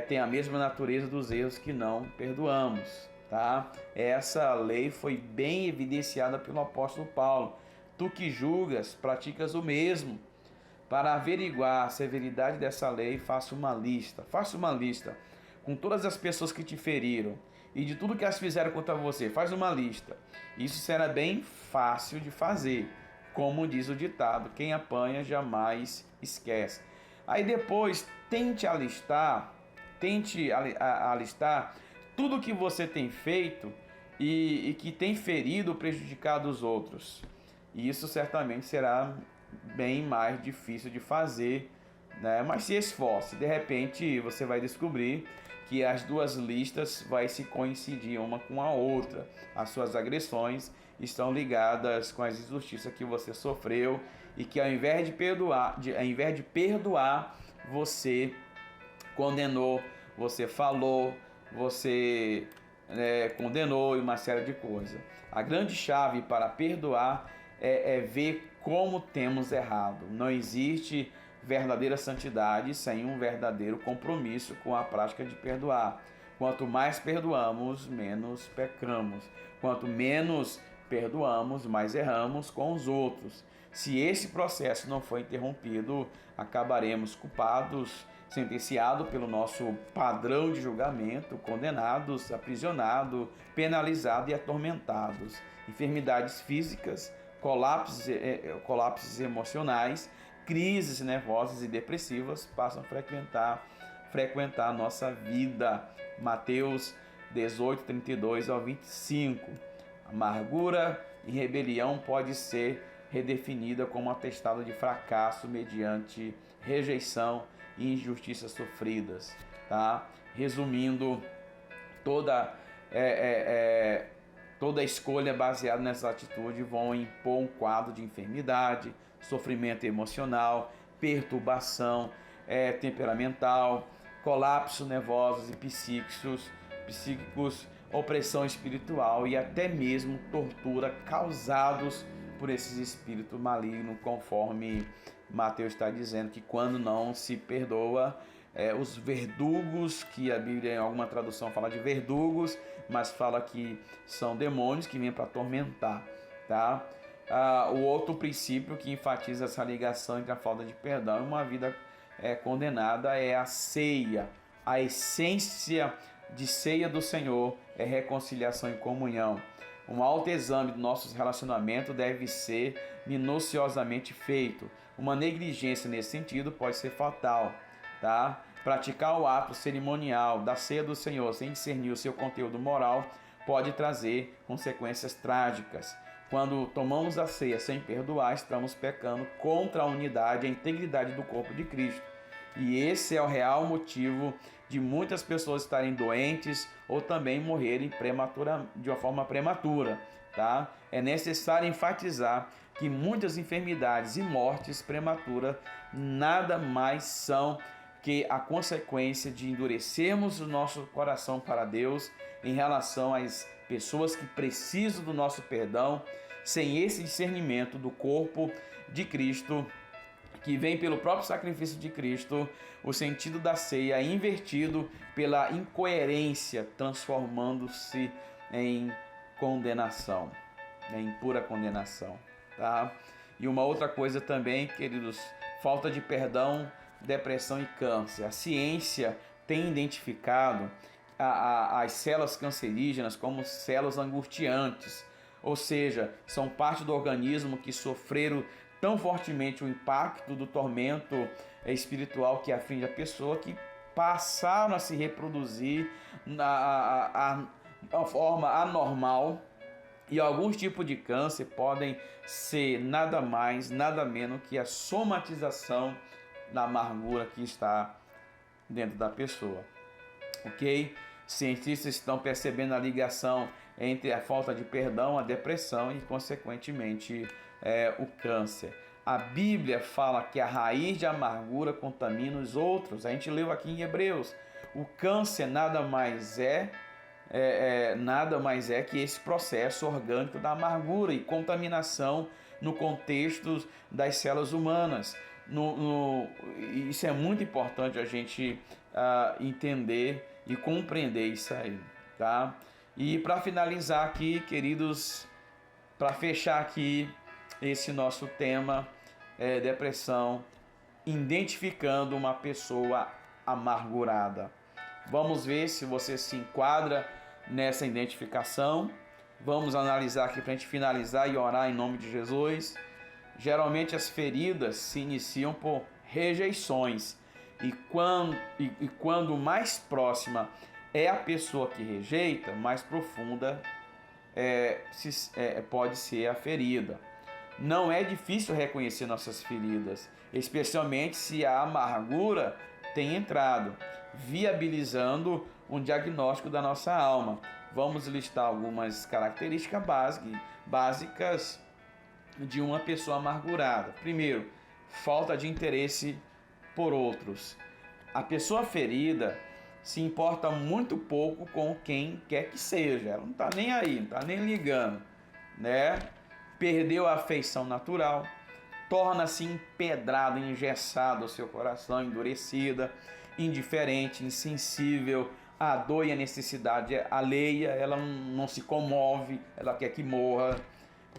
têm a mesma natureza dos erros que não perdoamos, tá? Essa lei foi bem evidenciada pelo apóstolo Paulo. Tu que julgas, praticas o mesmo. Para averiguar a severidade dessa lei, faça uma lista com todas as pessoas que te feriram e de tudo que elas fizeram contra você. Faz uma lista. Isso será bem fácil de fazer. Como diz o ditado, quem apanha jamais esquece. Aí depois tente alistar tudo que você tem feito e que tem ferido ou prejudicado os outros. E isso certamente será bem mais difícil de fazer, né? Mas se esforce, de repente você vai descobrir que as duas listas vai se coincidir uma com a outra. As suas agressões estão ligadas com as injustiças que você sofreu e que ao invés de perdoar, você condenou, você falou, você condenou e uma série de coisas. A grande chave para perdoar é ver como temos errado. Não existe verdadeira santidade sem um verdadeiro compromisso com a prática de perdoar. Quanto mais perdoamos, menos pecamos. Quanto menos perdoamos, mais erramos com os outros. Se esse processo não for interrompido, acabaremos culpados, sentenciados pelo nosso padrão de julgamento, condenados, aprisionados, penalizados e atormentados. Enfermidades físicas, colapsos emocionais, crises nervosas e depressivas passam a frequentar a nossa vida. Mateus 18, 32 ao 25. Amargura e rebelião pode ser redefinida como atestado de fracasso mediante rejeição e injustiças sofridas, tá? Resumindo, toda escolha baseada nessa atitude vão impor um quadro de enfermidade, sofrimento emocional, perturbação temperamental, colapso nervosos e psíquicos, opressão espiritual e até mesmo tortura causados por esses espíritos malignos, conforme Mateus está dizendo que quando não se perdoa, os verdugos, que a Bíblia em alguma tradução fala de verdugos, mas fala que são demônios que vêm para atormentar, tá? O outro princípio que enfatiza essa ligação entre a falta de perdão e uma vida condenada é a ceia. A essência de ceia do Senhor é reconciliação e comunhão. Um autoexame dos nossos relacionamentos deve ser minuciosamente feito. Uma negligência nesse sentido pode ser fatal, tá? Praticar o ato cerimonial da ceia do Senhor sem discernir o seu conteúdo moral pode trazer consequências trágicas. Quando tomamos a ceia sem perdoar, estamos pecando contra a unidade e a integridade do corpo de Cristo. E esse é o real motivo de muitas pessoas estarem doentes ou também morrerem de uma forma prematura, tá? É necessário enfatizar que muitas enfermidades e mortes prematuras nada mais são que a consequência de endurecermos o nosso coração para Deus em relação às pessoas que precisam do nosso perdão. Sem esse discernimento do corpo de Cristo, que vem pelo próprio sacrifício de Cristo, o sentido da ceia é invertido pela incoerência, transformando-se em condenação, em pura condenação, tá? E uma outra coisa também, queridos, falta de perdão, depressão e câncer. A ciência tem identificado as células cancerígenas como células angustiantes, ou seja, são parte do organismo que sofreram tão fortemente o impacto do tormento espiritual que aflige a pessoa, que passaram a se reproduzir na forma anormal, e alguns tipos de câncer podem ser nada mais, nada menos que a somatização da amargura que está dentro da pessoa. Ok? Cientistas estão percebendo a ligação entre a falta de perdão, a depressão e, consequentemente, o câncer. A Bíblia fala que a raiz de amargura contamina os outros. A gente leu aqui em Hebreus. O câncer nada mais é que esse processo orgânico da amargura e contaminação no contexto das células humanas. Isso é muito importante a gente entender e compreender isso aí, tá? E para finalizar aqui, queridos, para fechar aqui esse nosso tema, depressão, identificando uma pessoa amargurada. Vamos ver se você se enquadra nessa identificação. Vamos analisar aqui para a gente finalizar e orar em nome de Jesus. Geralmente as feridas se iniciam por rejeições, e quando mais próxima é a pessoa que rejeita, mais profunda pode ser a ferida. Não é difícil reconhecer nossas feridas, especialmente se a amargura tem entrado, viabilizando um diagnóstico da nossa alma. Vamos listar algumas características básicas de uma pessoa amargurada. Primeiro, falta de interesse por outros. A pessoa ferida se importa muito pouco com quem quer que seja. Ela não está nem aí, não está nem ligando, né? Perdeu a afeição natural, torna-se empedrado, engessado o seu coração, endurecida, indiferente, insensível à dor e à necessidade alheia. Ela não se comove, ela quer que morra.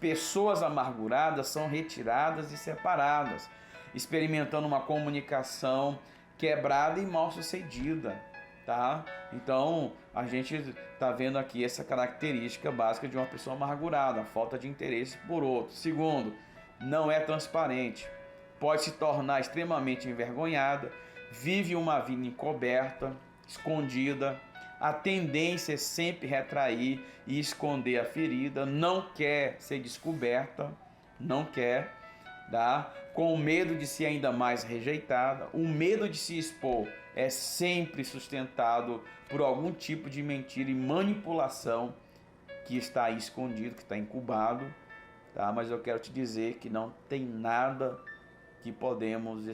Pessoas amarguradas são retiradas e separadas, experimentando uma comunicação quebrada e mal sucedida, tá? Então a gente está vendo aqui essa característica básica de uma pessoa amargurada, a falta de interesse por outro. Segundo, não é transparente, pode se tornar extremamente envergonhada, vive uma vida encoberta, escondida. A tendência é sempre retrair e esconder a ferida, não quer ser descoberta, não quer, tá? Com medo de ser ainda mais rejeitada. O medo de se expor é sempre sustentado por algum tipo de mentira e manipulação que está aí escondido, que está incubado, tá? Mas eu quero te dizer que não tem nada que podemos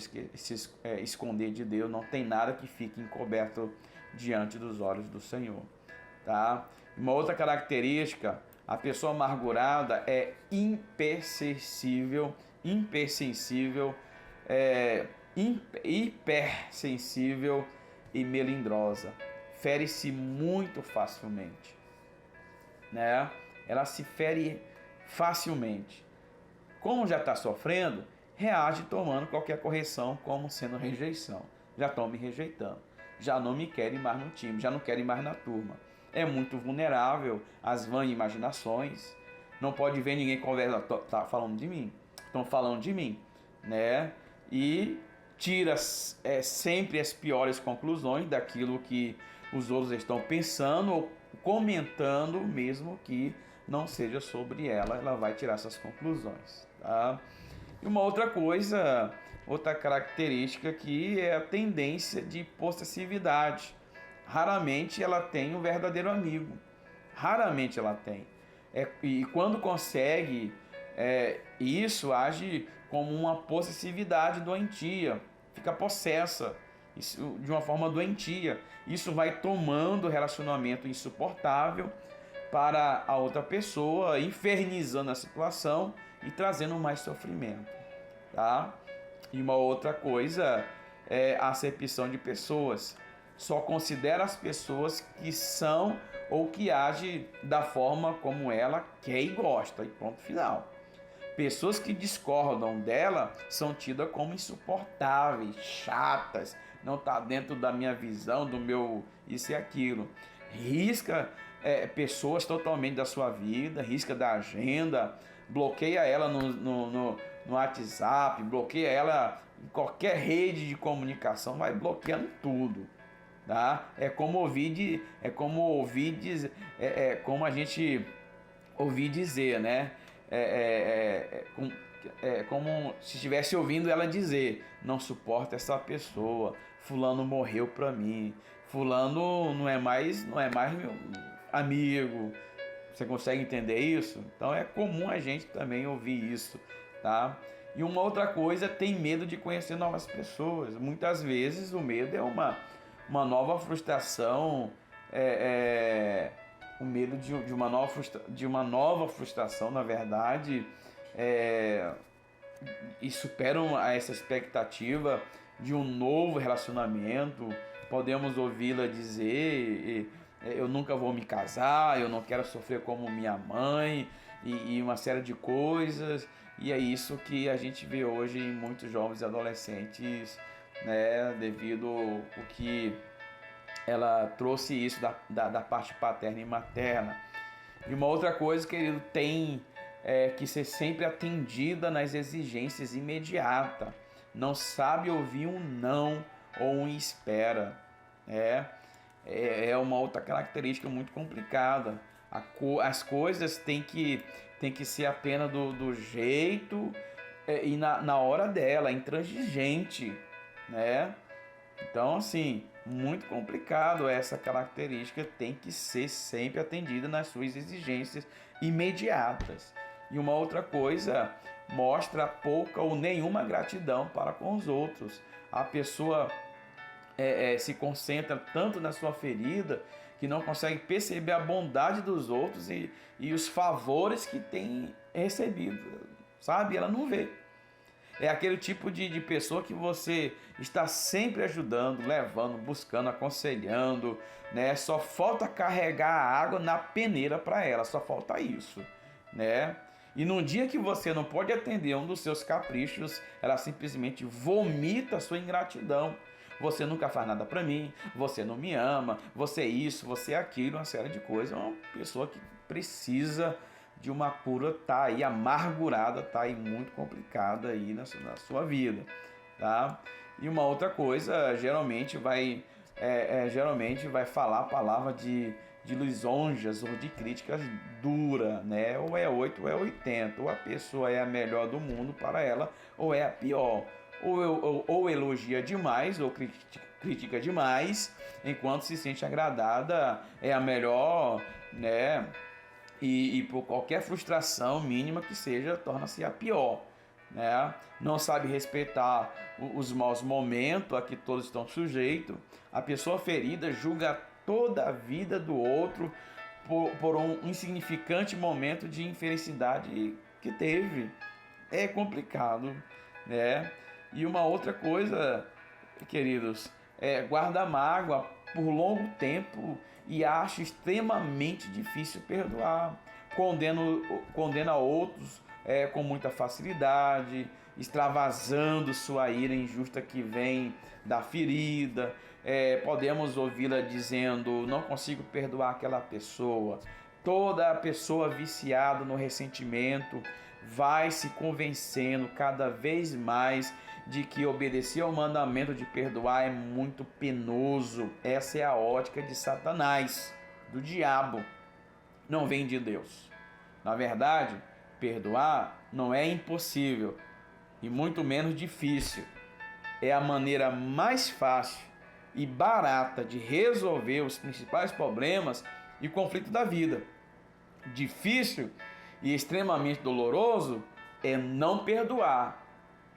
esconder de Deus, não tem nada que fique encoberto diante dos olhos do Senhor, tá? Uma outra característica, a pessoa amargurada é hipersensível e melindrosa. Fere-se muito facilmente, né? Ela se fere facilmente. Como já está sofrendo, reage tomando qualquer correção como sendo rejeição. Já estão me rejeitando, já não me querem mais no time, já não querem mais na turma. É muito vulnerável às vãs imaginações. Não pode ver ninguém conversar, tá falando de mim, estão falando de mim, né? E tira sempre as piores conclusões daquilo que os outros estão pensando ou comentando, mesmo que não seja sobre ela, ela vai tirar essas conclusões, tá? E uma outra coisa, outra característica aqui é a tendência de possessividade. Raramente ela tem um verdadeiro amigo, raramente ela tem. E quando consegue, isso age como uma possessividade doentia, fica possessa, isso, de uma forma doentia. Isso vai tomando relacionamento insuportável para a outra pessoa, infernizando a situação e trazendo mais sofrimento, tá? E uma outra coisa é a acepção de pessoas. Só considera as pessoas que são ou que agem da forma como ela quer e gosta, e ponto final. Pessoas que discordam dela são tidas como insuportáveis, chatas, não está dentro da minha visão, do meu isso e aquilo. Risca pessoas totalmente da sua vida, risca da agenda, bloqueia ela no WhatsApp, bloqueia ela em qualquer rede de comunicação, vai bloqueando tudo, tá? É como a gente ouvir dizer, né? É como se estivesse ouvindo ela dizer: não suporto essa pessoa, fulano morreu pra mim, fulano não é mais meu amigo. Você consegue entender isso? Então é comum a gente também ouvir isso, tá? E uma outra coisa, tem medo de conhecer novas pessoas. Muitas vezes o medo é uma nova frustração, o medo de uma nova frustração, na verdade, e superam essa expectativa de um novo relacionamento. Podemos ouvi-la dizer: eu nunca vou me casar, eu não quero sofrer como minha mãe, e uma série de coisas. E é isso que a gente vê hoje em muitos jovens e adolescentes, né, devido ao que ela trouxe isso da parte paterna e materna. E uma outra coisa, querido, tem que ser sempre atendida nas exigências imediatas. Não sabe ouvir um não ou um espera. É uma outra característica muito complicada. As coisas têm que ser apenas do jeito e na hora dela, intransigente, né? Então, assim, muito complicado. Essa característica tem que ser sempre atendida nas suas exigências imediatas. E uma outra coisa, mostra pouca ou nenhuma gratidão para com os outros. A pessoa se concentra tanto na sua ferida que não consegue perceber a bondade dos outros e os favores que tem recebido, sabe? Ela não vê. É aquele tipo de pessoa que você está sempre ajudando, levando, buscando, aconselhando, né? Só falta carregar a água na peneira para ela, só falta isso, né? E num dia que você não pode atender um dos seus caprichos, ela simplesmente vomita a sua ingratidão. Você nunca faz nada para mim, você não me ama, você é isso, você é aquilo, uma série de coisas. É uma pessoa que precisa de uma cura, tá aí amargurada, tá aí muito complicada aí na sua vida, tá? E uma outra coisa, geralmente vai falar a palavra de lisonjas ou de críticas duras, né? Ou é 8 ou é 80, ou a pessoa é a melhor do mundo para ela, ou é a pior. Ou elogia demais, ou critica demais, enquanto se sente agradada, é a melhor, né? E por qualquer frustração mínima que seja, torna-se a pior, né? Não sabe respeitar os maus momentos a que todos estão sujeitos. A pessoa ferida julga toda a vida do outro por um insignificante momento de infelicidade que teve. É complicado, né? E uma outra coisa, queridos, guarda mágoa por longo tempo e acha extremamente difícil perdoar. Condena outros com muita facilidade, extravasando sua ira injusta que vem da ferida. Podemos ouvi-la dizendo: não consigo perdoar aquela pessoa. Toda pessoa viciada no ressentimento vai se convencendo cada vez mais de que obedecer ao mandamento de perdoar é muito penoso. Essa é a ótica de Satanás, do diabo. Não vem de Deus. Na verdade, perdoar não é impossível e muito menos difícil. É a maneira mais fácil e barata de resolver os principais problemas e conflitos da vida. Difícil e extremamente doloroso é não perdoar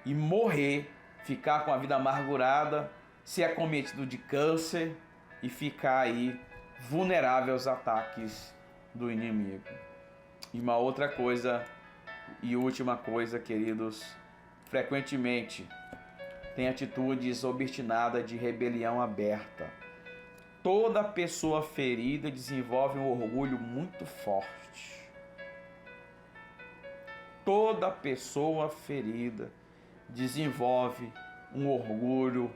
e morrer, ficar com a vida amargurada, ser acometido de câncer e ficar aí vulnerável aos ataques do inimigo. E uma outra coisa e última coisa, queridos, frequentemente tem atitudes obstinadas de rebelião aberta. Toda pessoa ferida desenvolve um orgulho muito forte. Toda pessoa ferida desenvolve um orgulho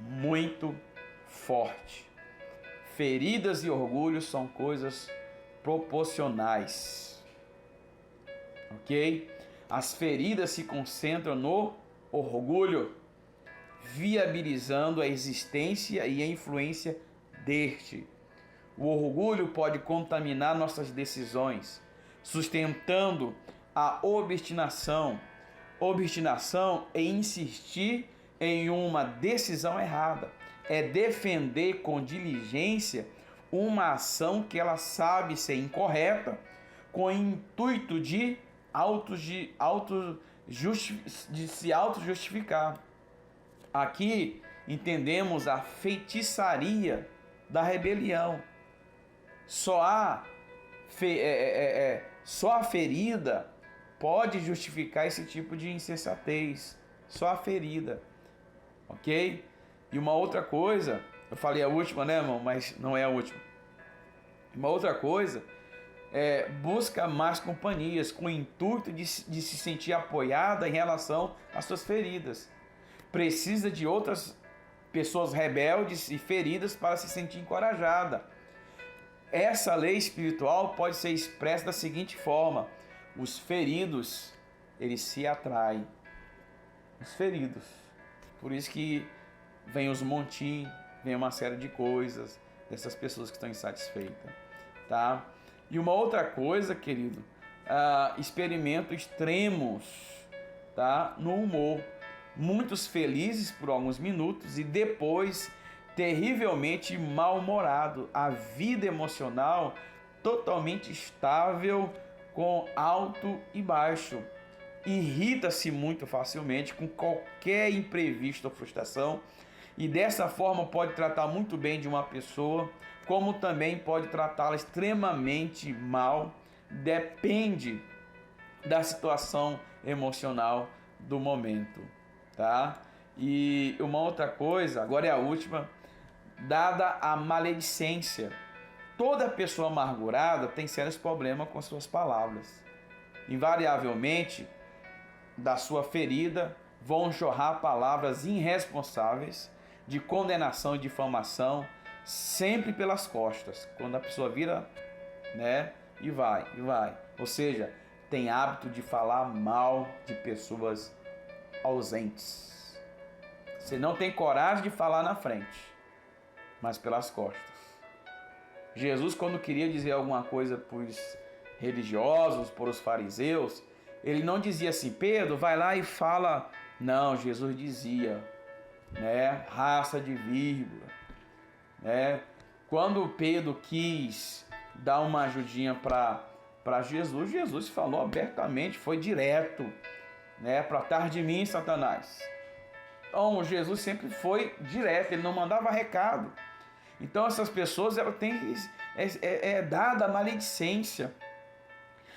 muito forte. Feridas e orgulho são coisas proporcionais. ok? As feridas se concentram no orgulho, viabilizando a existência e a influência deste. O orgulho pode contaminar nossas decisões, sustentando a obstinação. Obstinação é insistir em uma decisão errada, é defender com diligência uma ação que ela sabe ser incorreta, com o intuito de se auto-justificar. Aqui entendemos a feitiçaria da rebelião. Só a ferida pode justificar esse tipo de insensatez. Só a ferida. Ok? E uma outra coisa, eu falei a última, né, irmão? Mas não é a última. Uma outra coisa busca mais companhias, com o intuito de se sentir apoiada em relação às suas feridas. Precisa de outras pessoas rebeldes e feridas para se sentir encorajada. Essa lei espiritual pode ser expressa da seguinte forma: os feridos, eles se atraem. Os feridos. Por isso que vem os montinhos, vem uma série de coisas dessas pessoas que estão insatisfeitas, tá? E uma outra coisa, querido, experimento extremos, tá? No humor. Muitos felizes por alguns minutos e depois terrivelmente mal-humorado. A vida emocional totalmente estável, com alto e baixo. Irrita-se muito facilmente com qualquer imprevisto ou frustração, e dessa forma pode tratar muito bem de uma pessoa, como também pode tratá-la extremamente mal. Depende da situação emocional do momento, tá? E uma outra coisa, agora é a última, dada a maledicência. Toda pessoa amargurada tem sérios problemas com suas palavras. Invariavelmente, da sua ferida vão jorrar palavras irresponsáveis de condenação e difamação, sempre pelas costas, quando a pessoa vira, né, e vai. Ou seja, tem hábito de falar mal de pessoas ausentes. Você não tem coragem de falar na frente, mas pelas costas. Jesus, quando queria dizer alguma coisa para os religiosos, para os fariseus, ele não dizia assim: Pedro, vai lá e fala. Não, Jesus dizia, né, raça de vírgula, né? Quando Pedro quis dar uma ajudinha para Jesus, Jesus falou abertamente, foi direto, né, para trás de mim, Satanás. Então, Jesus sempre foi direto, ele não mandava recado. Então, essas pessoas, elas têm dada a maledicência.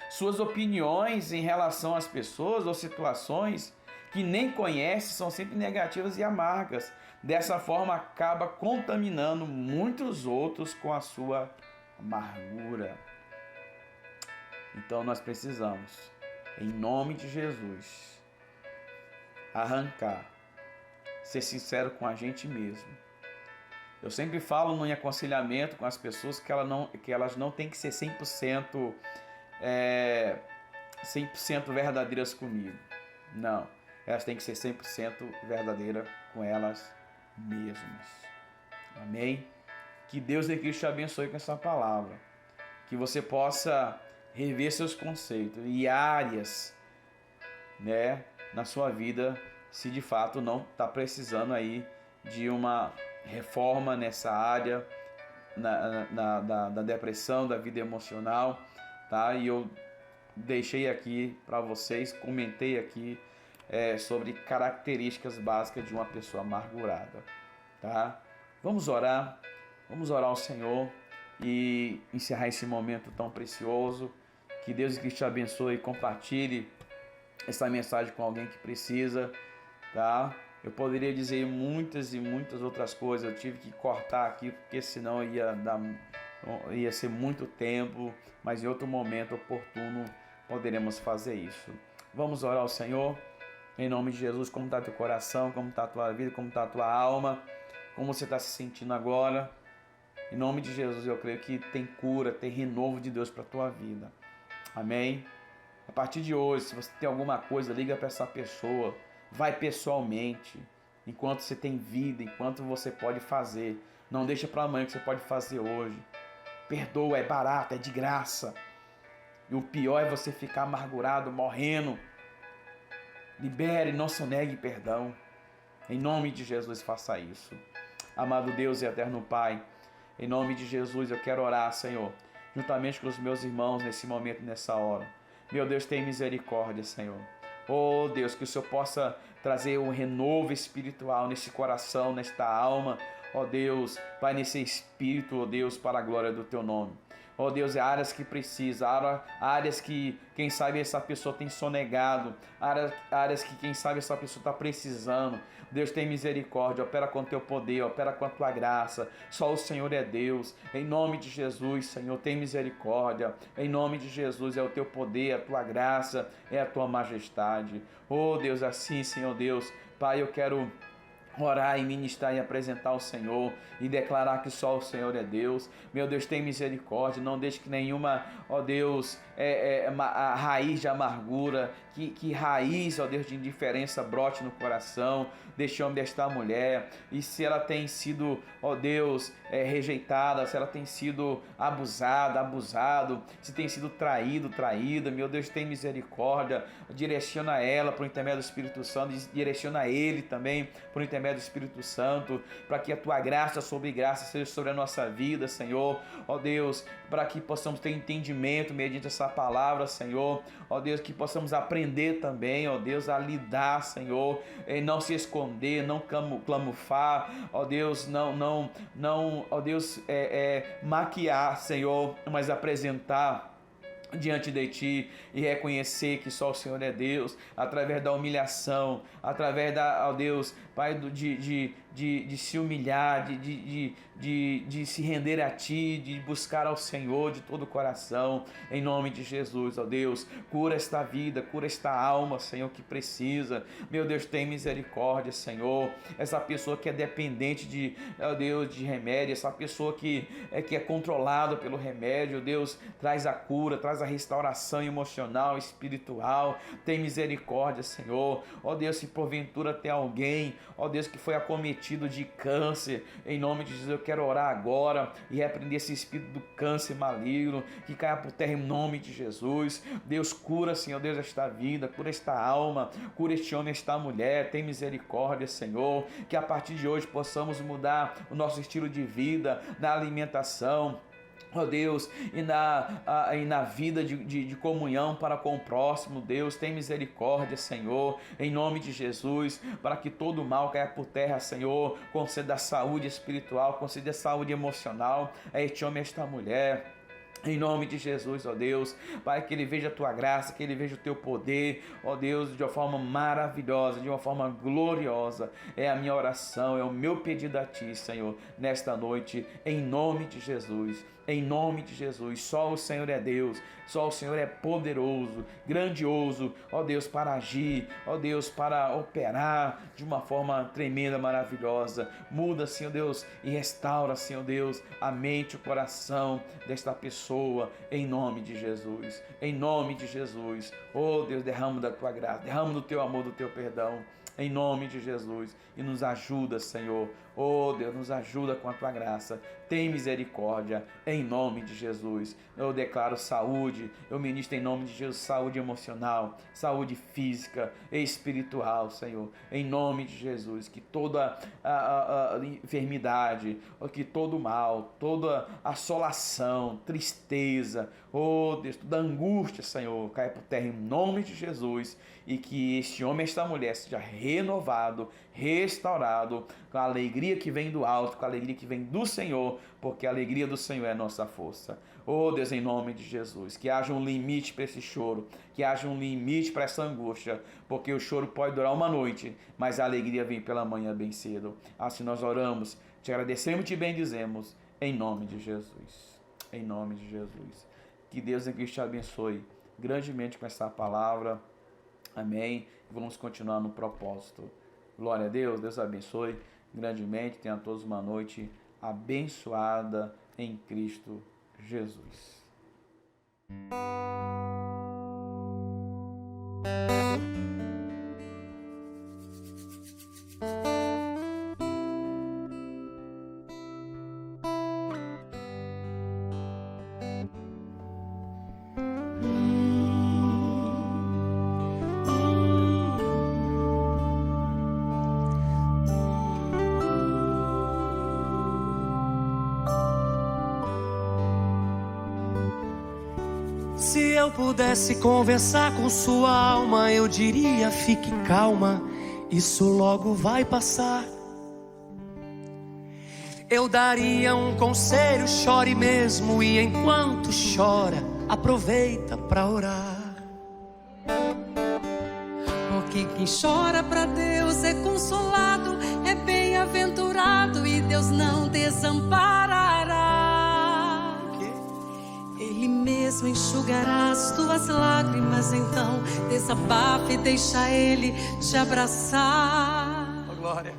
Suas opiniões em relação às pessoas ou situações que nem conhece são sempre negativas e amargas. Dessa forma, acaba contaminando muitos outros com a sua amargura. Então, nós precisamos, em nome de Jesus, arrancar, ser sincero com a gente mesmo. Eu sempre falo no aconselhamento com as pessoas que elas não têm que ser 100% verdadeiras comigo. Não, elas têm que ser 100% verdadeiras com elas mesmas. Amém? Que Deus de Cristo te abençoe com essa palavra. Que você possa rever seus conceitos e áreas, né, na sua vida, se de fato não está precisando aí de uma reforma nessa área da depressão, da vida emocional, tá? E eu deixei aqui para vocês, comentei aqui sobre características básicas de uma pessoa amargurada, tá? Vamos orar ao Senhor e encerrar esse momento tão precioso. Que Deus te abençoe e compartilhe essa mensagem com alguém que precisa, tá? Eu poderia dizer muitas e muitas outras coisas, eu tive que cortar aqui porque senão ia ser muito tempo, mas em outro momento oportuno poderemos fazer isso. Vamos orar ao Senhor, em nome de Jesus. Como está teu coração, como está a tua vida, como está a tua alma, como você está se sentindo agora. Em nome de Jesus, eu creio que tem cura, tem renovo de Deus para a tua vida. Amém? A partir de hoje, se você tem alguma coisa, liga para essa pessoa, vai pessoalmente, enquanto você tem vida, enquanto você pode fazer. Não deixa para amanhã que você pode fazer hoje. Perdoa, é barato, é de graça. E o pior é você ficar amargurado, morrendo. Libere, não sonegue perdão. Em nome de Jesus, faça isso. Amado Deus e eterno Pai, em nome de Jesus eu quero orar, Senhor, juntamente com os meus irmãos nesse momento, nessa hora. Meu Deus, tem misericórdia, Senhor. Oh Deus, que o Senhor possa trazer um renovo espiritual nesse coração, nesta alma. Oh Deus, Pai, nesse espírito, oh Deus, para a glória do Teu nome. Oh Deus, é áreas que precisa, áreas que, quem sabe, essa pessoa tem sonegado, áreas que, quem sabe, essa pessoa está precisando. Deus, tem misericórdia, opera com o Teu poder, opera com a Tua graça. Só o Senhor é Deus. Em nome de Jesus, Senhor, tem misericórdia. Em nome de Jesus, é o Teu poder, a Tua graça, é a Tua majestade. Oh Deus, assim, Senhor Deus, Pai, eu quero orar e ministrar e apresentar ao Senhor e declarar que só o Senhor é Deus. Meu Deus, tem misericórdia, não deixe que nenhuma, ó Deus, a raiz de amargura, que raiz, ó Deus, de indiferença brote no coração deste homem, desta mulher. E se ela tem sido, ó Deus, rejeitada, se ela tem sido abusada, abusado, se tem sido traído, traída, meu Deus, tem misericórdia, direciona ela por intermédio do Espírito Santo, direciona ele também por intermédio do Espírito Santo, para que a Tua graça sobre graça seja sobre a nossa vida, Senhor, ó Deus, para que possamos ter entendimento mediante essa palavra, Senhor, ó Deus, que possamos aprender também, ó Deus, a lidar, Senhor, e não se esconder, não camuflar, ó Deus, não, ó Deus, maquiar, Senhor, mas apresentar diante de Ti e reconhecer que só o Senhor é Deus, através da humilhação, através da, ó Deus, Pai, de se humilhar, de se render a Ti, de buscar ao Senhor de todo o coração, em nome de Jesus, ó Deus, cura esta vida, cura esta alma, Senhor, que precisa, meu Deus, tem misericórdia, Senhor, essa pessoa que é dependente de, ó Deus, de remédio, essa pessoa que é controlada pelo remédio, Deus, traz a cura, traz a restauração emocional, espiritual, tem misericórdia, Senhor, ó Deus, se porventura tem alguém, ó Deus, que foi acometido de câncer, em nome de Jesus eu quero orar agora e repreender esse espírito do câncer maligno, que caia por terra em nome de Jesus. Deus, cura, Senhor Deus, esta vida, cura esta alma, cura este homem, esta mulher, tem misericórdia, Senhor, que a partir de hoje possamos mudar o nosso estilo de vida, na alimentação, ó Deus, e na vida de comunhão para com o próximo. Deus, tem misericórdia, Senhor, em nome de Jesus, para que todo mal caia por terra, Senhor, conceda saúde espiritual, conceda saúde emocional a este homem, a esta mulher. Em nome de Jesus, ó Deus, Pai, que ele veja a Tua graça, que ele veja o Teu poder, ó Deus, de uma forma maravilhosa, de uma forma gloriosa. É a minha oração, é o meu pedido a Ti, Senhor, nesta noite, em nome de Jesus. Em nome de Jesus, só o Senhor é Deus, só o Senhor é poderoso, grandioso, ó Deus, para agir, ó Deus, para operar de uma forma tremenda, maravilhosa. Muda, Senhor Deus, e restaura, Senhor Deus, a mente, o coração desta pessoa, em nome de Jesus, em nome de Jesus. Ó Deus, derrama da Tua graça, derrama do Teu amor, do Teu perdão, em nome de Jesus, e nos ajuda, Senhor, oh Deus, nos ajuda com a Tua graça, tem misericórdia, em nome de Jesus. Eu declaro saúde, eu ministro em nome de Jesus, saúde emocional, saúde física e espiritual, Senhor, em nome de Jesus, que toda a enfermidade, que todo mal, toda assolação, tristeza, oh Deus, toda angústia, Senhor, caia por terra em nome de Jesus, e que este homem, esta mulher seja renovado, restaurado, com a alegria que vem do alto, com a alegria que vem do Senhor, porque a alegria do Senhor é a nossa força. Oh Deus, em nome de Jesus, que haja um limite para esse choro, que haja um limite para essa angústia, porque o choro pode durar uma noite, mas a alegria vem pela manhã bem cedo. Assim nós oramos, te agradecemos e te bendizemos, em nome de Jesus. Em nome de Jesus. Que Deus em Cristo te abençoe grandemente com essa palavra. Amém. Vamos continuar no propósito. Glória a Deus. Deus abençoe grandemente. Tenha todos uma noite abençoada em Cristo Jesus.
Se eu pudesse conversar com sua alma, eu diria: fique calma, isso logo vai passar. Eu daria um conselho: chore mesmo, e enquanto chora, aproveita pra orar.
Porque quem chora pra Deus é consolado, é bem-aventurado e Deus não desamparará. Ele mesmo enxugará as tuas lágrimas, então desabafa e deixa Ele te abraçar.
Oh, glória.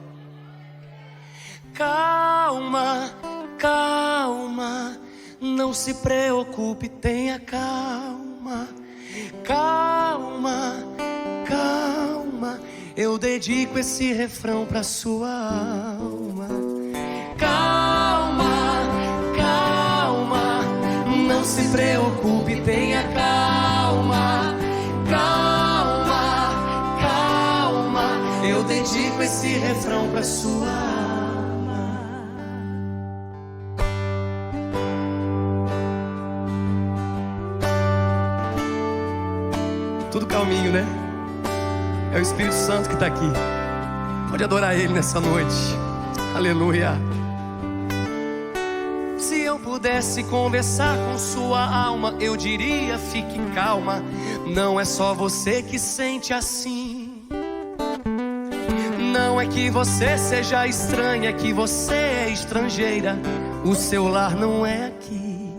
Calma, calma, não se preocupe, tenha calma. Calma, calma, eu dedico esse refrão pra sua alma. Calma, calma, não se preocupe, tenha calma. Calma, calma, eu dedico esse refrão pra sua alma. Tudo calminho, né? É o Espírito Santo que está aqui. Pode adorar Ele nessa noite. Aleluia. Se eu pudesse conversar com sua alma, eu diria: fique calma, não é só você que sente assim. Não é que você seja estranha, é que você é estrangeira. O seu lar não é aqui.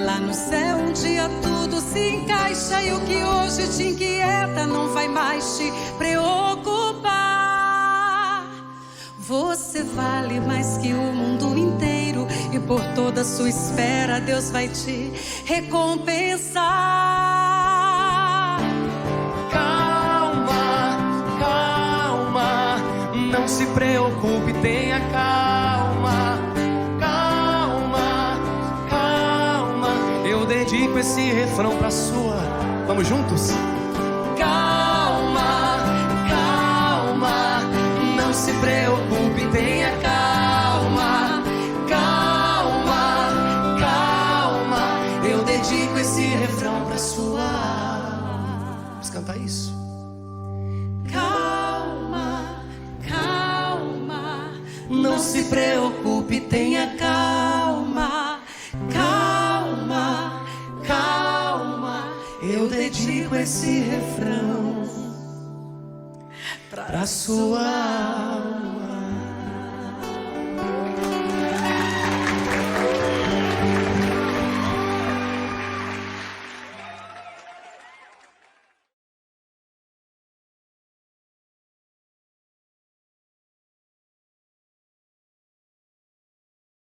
Lá no céu um dia tudo se encaixa, e o que hoje te inquieta não vai mais te preocupar. Você vale mais que o mundo inteiro, e por toda a sua espera Deus vai te recompensar.
Calma, calma, não se preocupe, tenha calma. Calma, calma, eu dedico esse refrão pra sua. Vamos juntos? Calma, calma, não se preocupe, tenha calma. Calma, calma, eu dedico esse refrão pra sua alma. Vamos cantar isso?
Calma, calma,
Não se preocupe, tenha calma.
calma,
Calma, eu dedico esse refrão pra sua alma.